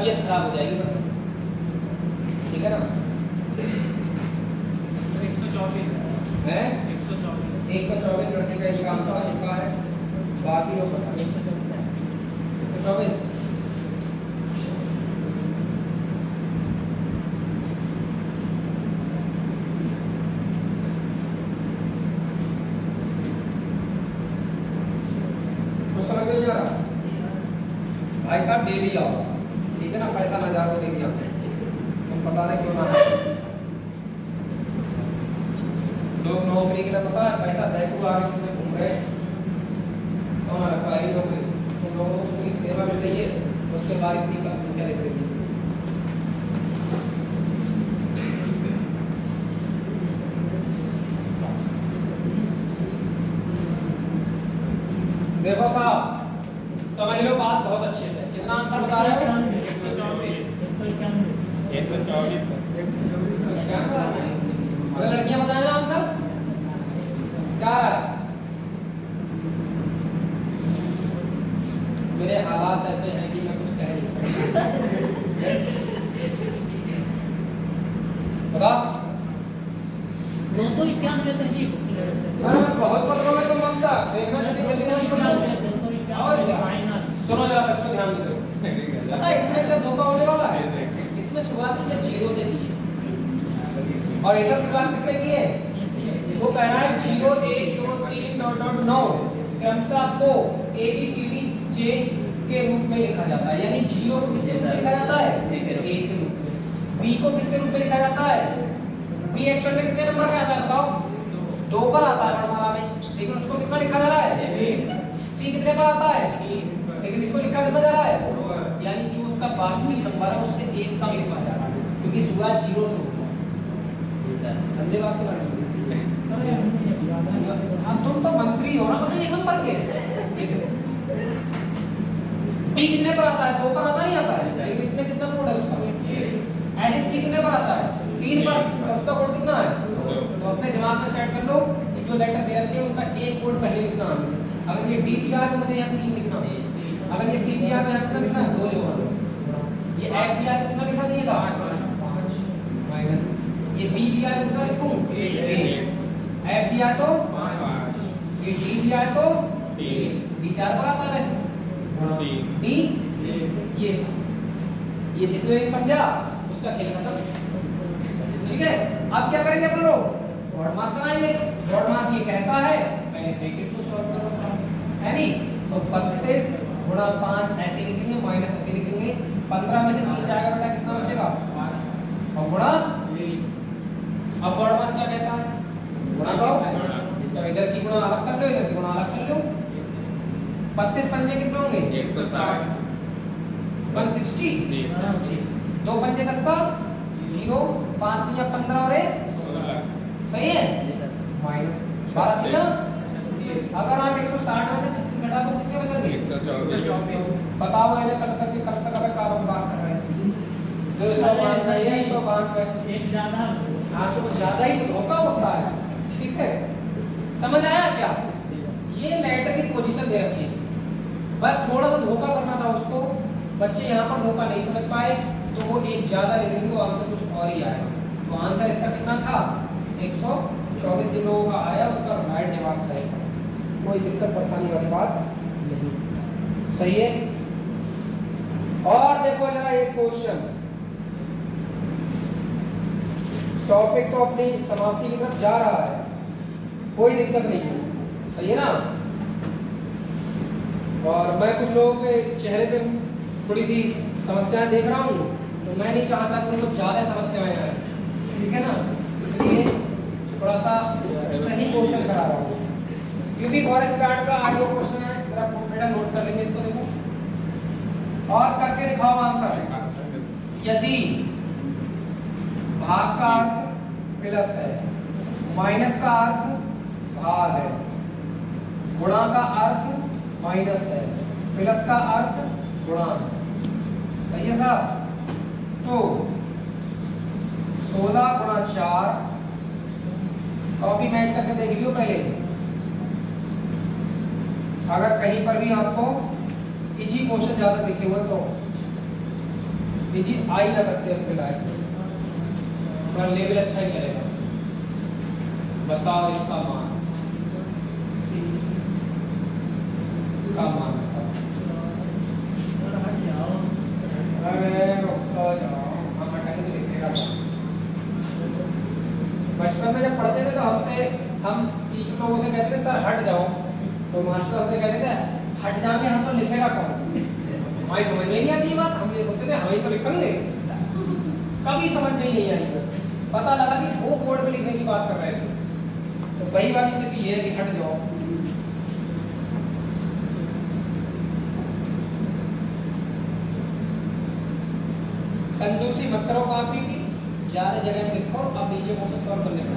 तबीयत खराब हो जाएगी सर, ठीक है ना। 124 है 124 124 लड़के का एग्जाम का चुका है, बाकी लोग पता नहीं। 124 तो समझ में नहीं आ रहा भाई साहब, डेली आओ, ठीक है ना, पैसा ना जाओ डेली आओ, तुम पता नहीं क्यों ना आओ। लोग नौकरी के लिए पता है पैसा दे को आगे पीछे घूम रहे हैं, तो ना सरकारी नौकरी, तुम लोगों को पुलिस सेवा मिल रही है, उसके बाद इतनी कम संख्या दिख रही है। देखो साहब, समझ लो बात बहुत अच्छे से। कितना आंसर बता रहे हो? 124 अगर लड़कियां बताए ना आंसर क्या रहा है? मेरे हालात ऐसे हैं कि मैं कुछ कह नहीं सकता। बता 291 तक जी बहुत पत्रों में तो ममता देखना जल्दी जल्दी और क्या? सुनो जरा बच्चों, ध्यान दो। पता है इसमें क्या धोखा होने वाला है? इसमें शुरुआत हमने 0 से की है और इधर शुरुआत किससे की है? वो कह रहा है 0 1 2 3 डॉट डॉट 9 क्रमशः आपको ABCDJ के रूप में लिखा जाता है। यानी 0 को किसके रूप में लिखा जाता है? A के रूप में। B को किसके रूप में लिखा जाता है? B एक्चुअल में कितने नंबर पे आता है बताओ? 2 पर आता है वर्णमाला में, लेकिन उसको कितना लिखा जा रहा है? C कितने पर आता है? लेकिन इसको लिखा कितना जा रहा है? यानी जो उसका वास्तविक नंबर है उससे 1 कम लिखा जा रहा है, क्योंकि शुरुआत 0 से होती है। समझे बात को? हाँ, तुम तो मंत्री हो ना, मतलब 1 नंबर के। B कितने पर आता है? 2 पर आता नहीं आता है, लेकिन इसमें कितना कोड है उसका? ऐसे C कितने पर आता है? 3 पर, और उसका कोड कितना है? तो अपने दिमाग में सेट कर लो कि जो लेटर दे रखे हैं उसका एक कोड पहले लिखना है मुझे। अगर ये D दिया है तो मुझे यहाँ 3 लिखना है, अगर ये C दिया है तो यहाँ कितना लिखना है? 2 लिखना है। ये F दिया है तो कितना लिखना चाहिए था? 5 ये B दिया है तो कितना लिखूं? 8 F दिया है तो 5 ये D दिया है तो 3 D 4 पर आता है वैसे D ये जितने भी समझा उसका खेल खत्म। ठीक है, अब क्या करेंगे अपन लोग? ब्रॉड मास लगाएंगे। ब्रॉड मास ये कहता है, पहले ब्रैकेट को सॉल्व करो साहब, है नहीं? तो 32 गुणा 5 ऐसे लिखेंगे, माइनस ऐसे लिखेंगे, 15 में से 3 जाएगा बेटा, कितना बचेगा? और गुणा। अब ब्रॉड मास क्या कहता है? गुणा करो, तो इधर की गुणा अलग कर लो, इधर की गुणा अलग कर लो। 32 पंजे कितने होंगे? 160 160 ठीक। 2 पंजे 10 का 0 5 या 15 और 1 सही है, माइनस 12 थी ना। अगर आप 160 में से 36 घटा तो कितने बचेंगे? 124 बताओ मैंने कल तक अबे कारों की बात कर रहे हैं, जो इसको मान रही है इसको मान कर एक ज्यादा हाँ, तो कुछ ज्यादा ही धोखा होता है। ठीक है, समझ आया क्या? ये लेटर की पोजीशन दे रखी है, बस थोड़ा सा धोखा करना था उसको। बच्चे यहाँ पर धोखा नहीं समझ पाए तो वो एक ज्यादा लिख देंगे तो आंसर कुछ और ही आएगा। तो आंसर इसका कितना था? 124 जिन लोगों का आया उनका राइट जवाब था। कोई दिक्कत परेशानी वाली बात नहीं, सही है। और देखो जरा एक क्वेश्चन, टॉपिक तो अपनी समाप्ति की तरफ जा रहा है, कोई दिक्कत नहीं है, सही है ना। और मैं कुछ लोगों के चेहरे पे थोड़ी सी समस्याएं देख रहा हूँ, तो मैं नहीं चाहता कि उनको ज़्यादा समस्याएं आए, ठीक है ना, इसलिए थोड़ा सा सही क्वेश्चन करा रहा हूँ। क्योंकि फॉरेस्ट गार्ड का 8 क्वेश्चन है, जरा बेटा नोट कर लेंगे इसको, देखो और करके दिखाओ आंसर। यदि भाग का अर्थ प्लस है, माइनस का अर्थ भाग है, गुणा का अर्थ माइनस है, प्लस का अर्थ गुणा है, सही है साहब। तो 16 गुणा 4, कॉपी मैच करके देख लियो पहले, अगर कहीं पर भी आपको इजी क्वेश्चन ज्यादा लिखे हुए तो जी आई ना सकते उस पे लाइट पर लेवल अच्छा ही चलेगा। बताओ इसका मान बताओ। अरे रुक तो जाओ, हम हटाएंगे तो लिखेगा क्या? बचपन में जब पढ़ते थे तो हम टीचर लोगों से कहते थे सर हट जाओ, तो मास्टर हमसे कहते थे हट जाएंगे हम तो लिखेगा कौन? हमारी समझ में नहीं आती ये बात, हम ये सोचते थे हमें तो लिखेंगे, कभी समझ में नहीं आई। पता लगा कि वो बोर्ड पे लिखने की बात कर रहे थे। तो वही वाली स्थिति ये है कि हट जाओ। कंजूसी मत करो कॉपी की, ज्यादा जगह में लिखो, अब नीचे क्वेश्चन सॉल्व करने का।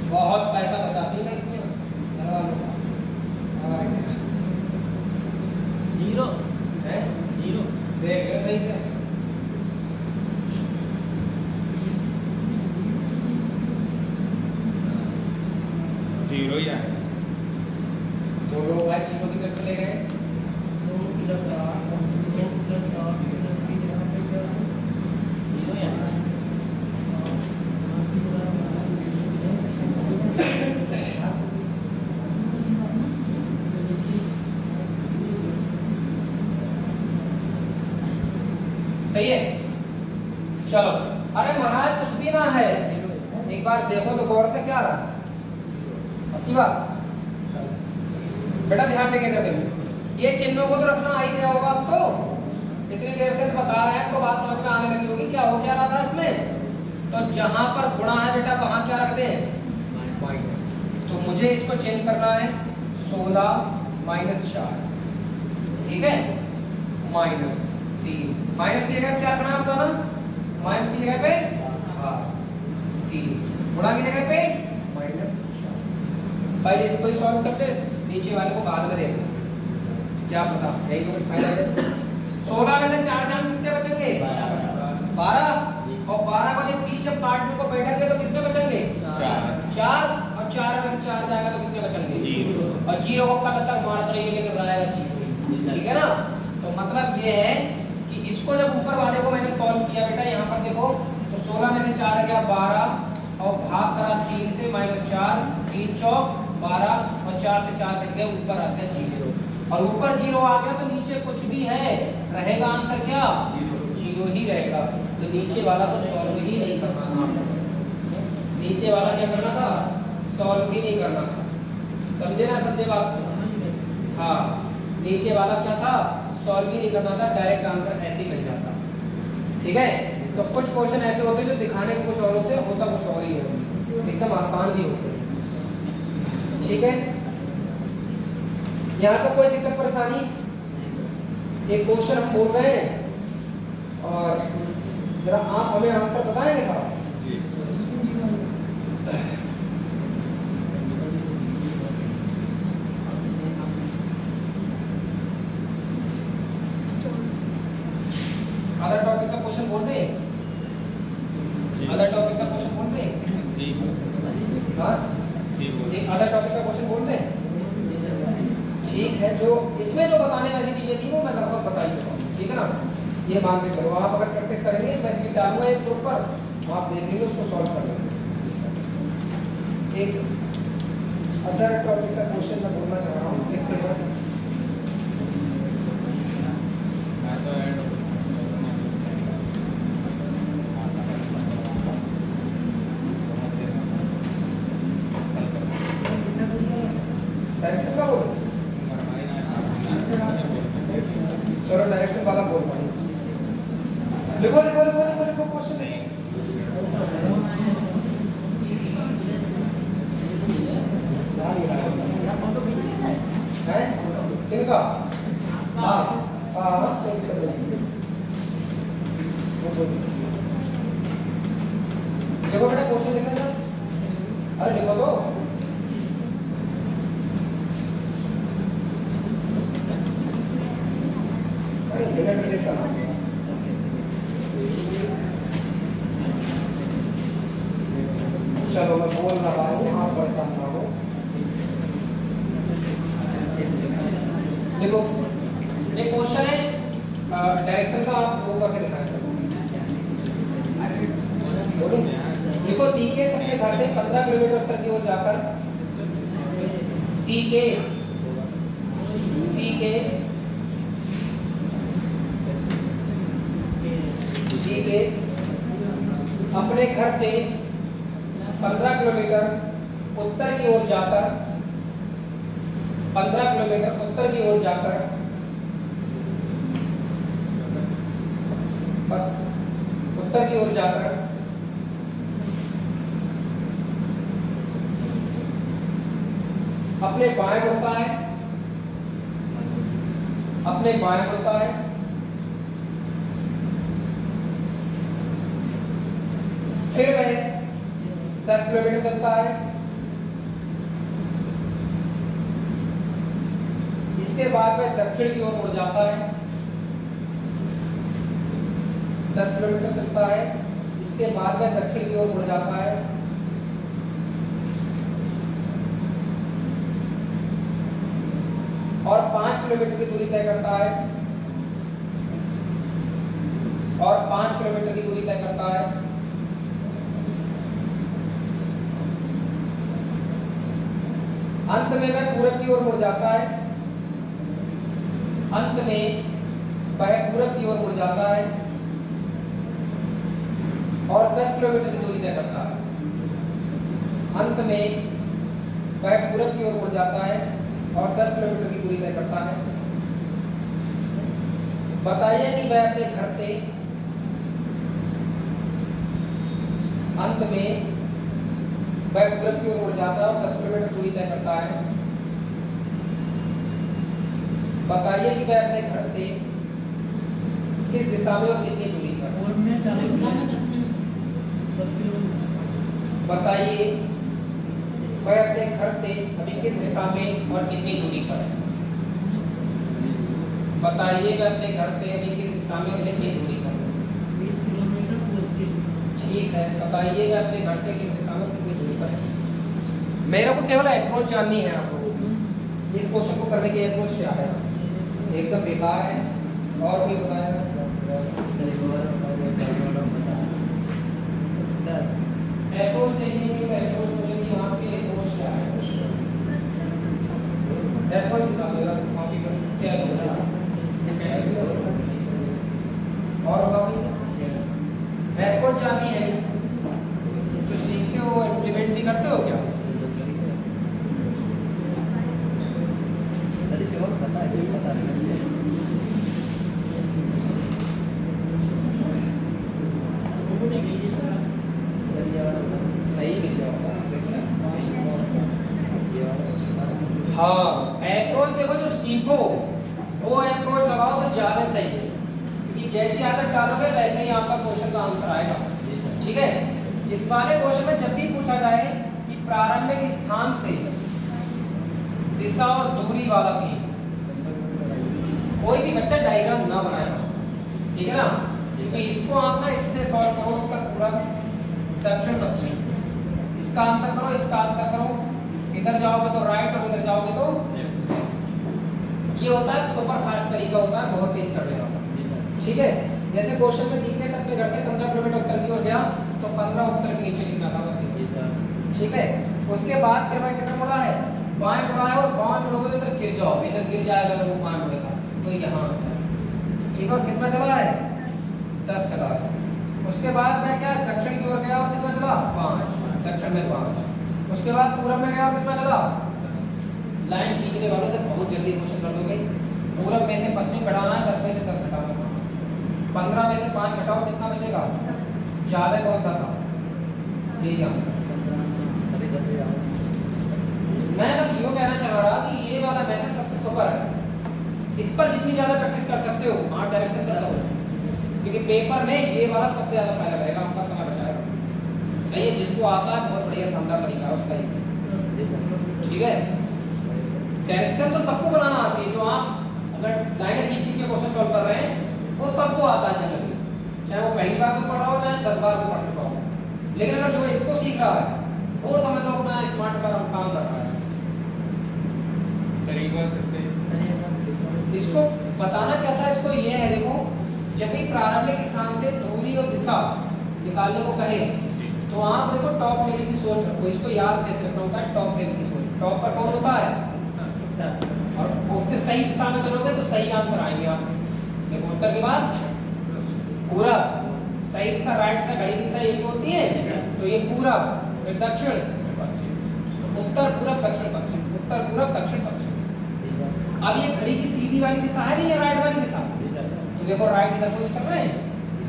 बहुत पैसा बचाती है इतने जीरो है, जीरो देख लो सही से। जीरो ही है। दो लोग भाई जीरो की तरफ ले गए। सही है, चलो। अरे महाराज कुछ भी ना है, एक बार देखो तो गौर से क्या रहा पक्की बात। बेटा ध्यान देंगे ना, ये चिन्हों को तो रखना आ ही गया होगा अब तो, इतनी देर से बता रहे हैं तो बात समझ में आने लगी होगी। क्या हो क्या रहा था इसमें? तो जहां पर गुणा है बेटा वहां क्या रखते हैं? माइनस। तो मुझे इसको चेंज करना है 16 माइनस 4, ठीक है, माइनस 3। माइनस की जगह क्या रखना है बताना? माइनस की जगह पे 3, गुणा की जगह पे माइनस 4। पहले इसको ही सॉल्व कर ले, नीचे वाले को बाद में देखो, क्या पता यही तो फायदा है। 16 में से 4 जान कितने बचेंगे? 12। और 12 बजे 30 जब काटने को बैठेंगे तो कितने बचेंगे? 4। और 4 में से 4 जाएगा तो कितने बचेंगे? 0। और 0 को कल तक मार तरीके लेके बनाएगा 0, ठीक है ना? तो मतलब ये है कि इसको जब ऊपर वाले को मैंने सॉल्व किया बेटा, यहाँ पर देखो तो 16 में से 4 गया 12 और भाग करा 3 से -4, 3 चौक 12 और 4 से 4 कट गया, ऊपर आ गया 0। और ऊपर 0 आ गया तो नीचे कुछ भी है रहेगा, आंसर क्या? 0 ही रहेगा। तो नीचे वाला तो सॉल्व ही नहीं करना था, नीचे वाला क्या करना था? सॉल्व ही नहीं करना था। समझे ना, समझे बात? हाँ, नीचे वाला क्या था? सॉल्व ही नहीं करना था, डायरेक्ट आंसर ऐसे ही मिल जाता, ठीक है। तो कुछ क्वेश्चन ऐसे होते हैं जो दिखाने को कुछ और होते हैं, होता कुछ और ही है, एकदम आसान भी होते हैं, ठीक है। यहाँ तो कोई दिक्कत परेशानी? एक क्वेश्चन हम बोल रहे हैं और जरा आप हमें आंसर बताएंगे साहब? अदर टॉपिक का क्वेश्चन बोल दे, अदर टॉपिक का क्वेश्चन बोल दे, हाँ अदर टॉपिक का क्वेश्चन बोल दे, ठीक है। जो इसमें जो बताने वाली चीजें थी वो मैं लगभग बता ही चुका हूँ, ठीक है ना। ये मान के चलो, आप अगर प्रैक्टिस करेंगे मैं सीट डालूंगा एक ग्रुप पर, आप देख लेंगे उसको सॉल्व कर लेंगे। एक अदर टॉपिक का क्वेश्चन मैं बोलना चाह रहा हूँ, लिखते जाओ। डायरेक्शन का बोल, चलो डायरेक्शन वाला बोल पाए। लिखो लिखो लिखो लिखो लिखो क्वेश्चन है किनका? हाँ हाँ देखो बेटा क्वेश्चन लिखना था, अरे लिखो तो। चलो मैं बोल रहा हूँ, आप परेशान ना हो। डायरेक्शन का आप वो करके दिखाएं। बोलो देखो तीकेस अपने घर से 15 किलोमीटर उत्तर की ओर जाकर तीकेस अपने घर से 15 किलोमीटर उत्तर की ओर जाकर 15 किलोमीटर उत्तर की ओर जाकर अपने बाएं मुड़ता है फिर वह 10 किलोमीटर चलता है। इसके बाद वह दक्षिण की ओर मुड़ जाता है। 10 किलोमीटर चलता है, इसके बाद वह दक्षिण की ओर मुड़ जाता है। और 5 किलोमीटर की दूरी तय करता है। अंत में वह पूरब की ओर मुड़ जाता है। और 10 किलोमीटर की दूरी तय करता है। बताइए कि वह अपने घर से अंत में वह पूरब की ओर मुड़ जाता है और 10 किलोमीटर दूरी तय करता है। बताइए कि वह अपने घर से किस दिशा में और कितनी दूरी पर। बताइए वह अपने घर से अभी किस दिशा में और कितनी दूरी पर है। ठीक है, बताइए वह अपने घर से किस दिशा में और कितनी दूरी पर है। मेरे को केवल अप्रोच जाननी है आपको। इस क्वेश्चन को करने की अप्रोच क्या है? एकदम बेकार है। और कोई बताएगा? अप्रोच देखिए कि अप्रोच मुझे यहाँ पे अप्रोच क्या है। अप्रोच का मतलब कॉपी कर क्या है और अप्रोच जाननी है। जो सीखते हो इम्प्लीमेंट भी करते हो क्या? सही लिखा होगा। हाँ, अप्रोच देखो जो सीखो वो अप्रोच लगाओ तो ज्यादा सही है, क्योंकि जैसी आदत डालोगे वैसे ही आपका क्वेश्चन का आंसर आएगा। ठीक है, इस वाले क्वेश्चन में जब भी पूछा जाए कि प्रारंभिक स्थान से दिशा और दूरी वाला फील्ड, कोई भी बच्चा डायग्राम ना बनाएगा, ठीक है ना? क्योंकि इसको आप ना इससे सॉल्व करो तक पूरा दक्षिण पश्चिम, इसका अंतर करो, इसका अंतर करो, इधर जाओगे तो राइट और इधर जाओगे तो ये होता है सुपर फास्ट तरीका होता है, बहुत तेज कर देगा। ठीक है, जैसे क्वेश्चन में दिखे अपने घर से 15 किलोमीटर उत्तर की ओर गया तो 15 उत्तर के नीचे लिखना था बस। ठीक है, उसके बाद फिर मैं कितना मुड़ा है, बाएं मुड़ा है, और बाएं मुड़ोगे तो इधर गिर जाओ, इधर गिर जाएगा अगर वो बाएं मुड़ेगा तो यहाँ। ठीक है, और कितना चला है? 10 चला है। उसके बाद मैं क्या दक्षिण की ओर गया और कितना चला? 5, दक्षिण में 5। उसके बाद पूरब में गया और कितना चला? लाइन खींचने वालों से बहुत जल्दी क्वेश्चन कर दोगे। पूरब में से पश्चिम घटाना है, 10 में से 10 घटाना है, 15 में से 5 घटाओ, कितना बचेगा? ज्यादा कौन सा था? यही आंसर। मैं बस यूँ कहना चाह रहा कि ये वाला मेथड सबसे सुपर है, इस पर जितनी ज्यादा प्रैक्टिस कर सकते हो, आर्ट डायरेक्शन करता हो, क्योंकि पेपर में ये वाला सबसे ज्यादा फायदा करेगा, आपका समय बचाएगा। सही है, जिसको आता है बहुत बढ़िया शानदार तरीका है उसका ही। ठीक है, डायरेक्शन तो सबको बनाना आती है, जो आप अगर लाइन की चीज के क्वेश्चन सॉल्व कर रहे हैं वो सबको आता है जनरली, चाहे वो पहली बार में पढ़ रहा हो चाहे 10 बार में पढ़ चुका हो। लेकिन अगर जो इसको सीख रहा है वो समझ लो अपना स्मार्ट पर काम कर रहा है। इसको बताना क्या था, इसको ये है देखो जब भी प्रारंभिक स्थान से दूरी और दिशा निकालने को कहे तो आप देखो टॉप लेवल की सोच रखो, इसको याद कैसे रखना होता है, टॉप लेवल की सोच। टॉप पर कौन होता है और उससे सही दिशा में चलोगे तो सही आंसर आएंगे आप। देखो उत्तर के बाद पूरब, सही दिशा राइट से घड़ी की दिशा यही तो होती है, तो ये पूरब, फिर दक्षिण, उत्तर पूरब दक्षिण पश्चिम, उत्तर पूरब दक्षिण पश्चिम। अब ये घड़ी की सीधी वाली दिशा है नहीं, ये राइट वाली दिशा, तो देखो राइट इधर को चल रहे हैं,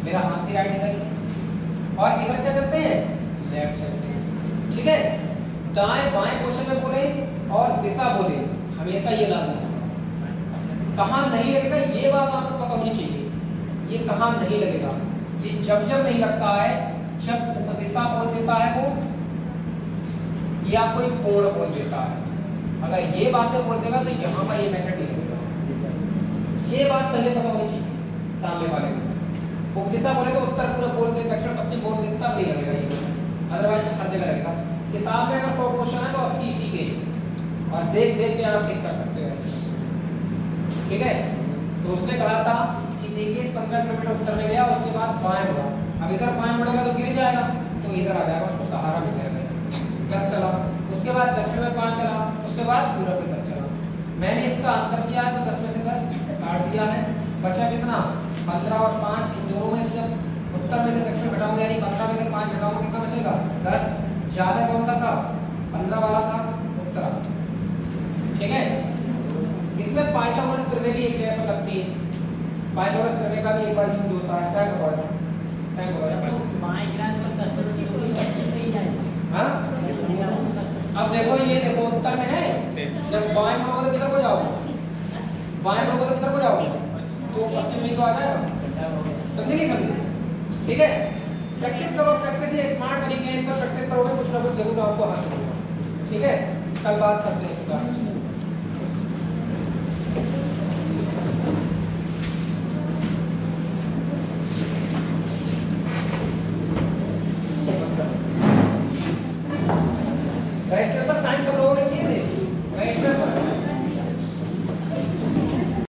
मेरा हाथ भी राइट इधर, और इधर क्या चलते हैं, लेफ्ट चलते हैं। ठीक है, दाएं बाएं क्वेश्चन में बोले और दिशा बोले हमेशा ये लागू है। कहाँ नहीं लगेगा ये बात आपको पता होनी चाहिए, ये कहाँ नहीं लगेगा, ये जब जब नहीं लगता है जब दिशा बोल देता है वो या कोई कोण बोल देता है। अगर ये बातें बोल देगा तो यहाँ पर ये मेथड नहीं लगेगा, ये बात पहले पता होनी चाहिए सामने वाले को। दिशा बोले तो उत्तर पूरब बोल दे, दक्षिण पश्चिम बोल दे, तब नहीं लगेगा ये, अदरवाइज हर जगह लगेगा। किताब में अगर 100 क्वेश्चन है तो 80 के, और देख देख के आप टिक कर सकते हो। ठीक है, तो उसने कहा था कि देखिए इस 15 किलोमीटर उत्तर में गया, उसके बाद बाएं मुड़ा, अब इधर बाएं मुड़ेगा तो गिर जाएगा, तो इधर आ जाएगा, उसको सहारा मिल जाएगा, 10 चला। उसके बाद दक्षिण में 5 चला, उसके बाद पूरब में 10 चला। मैंने इसका अंतर किया है तो 10 में से 10 काट दिया है, बचा कितना 15 और 5, इन दोनों में जब उत्तर में से दक्षिण घटाऊंगा यानी 15 में से 5 घटाऊंगा कितना बचेगा 10। ज्यादा कौन सा था, 15 वाला था उत्तर। ठीक है, इसमें पाइथागोरस प्रमेय भी एक जगह पर लगती है, पाइथागोरस प्रमेय का भी एक बार यूज होता है। टाइम तो बाएं गिरा तो 10 पश्चिम में ही जाएगा। हां, अब देखो ये देखो उत्तर में है, जब बाएं मुड़ोगे तो किधर को जाओगे, बाएं मुड़ोगे तो किधर को जाओगे, तो पश्चिम में तो आ जाएगा। समझे नहीं समझे? ठीक है, प्रैक्टिस करो, प्रैक्टिस ये स्मार्ट तरीके हैं, इन पर प्रैक्टिस करोगे कुछ ना कुछ जरूर आपको हासिल होगा। ठीक है, कल बात करते हैं।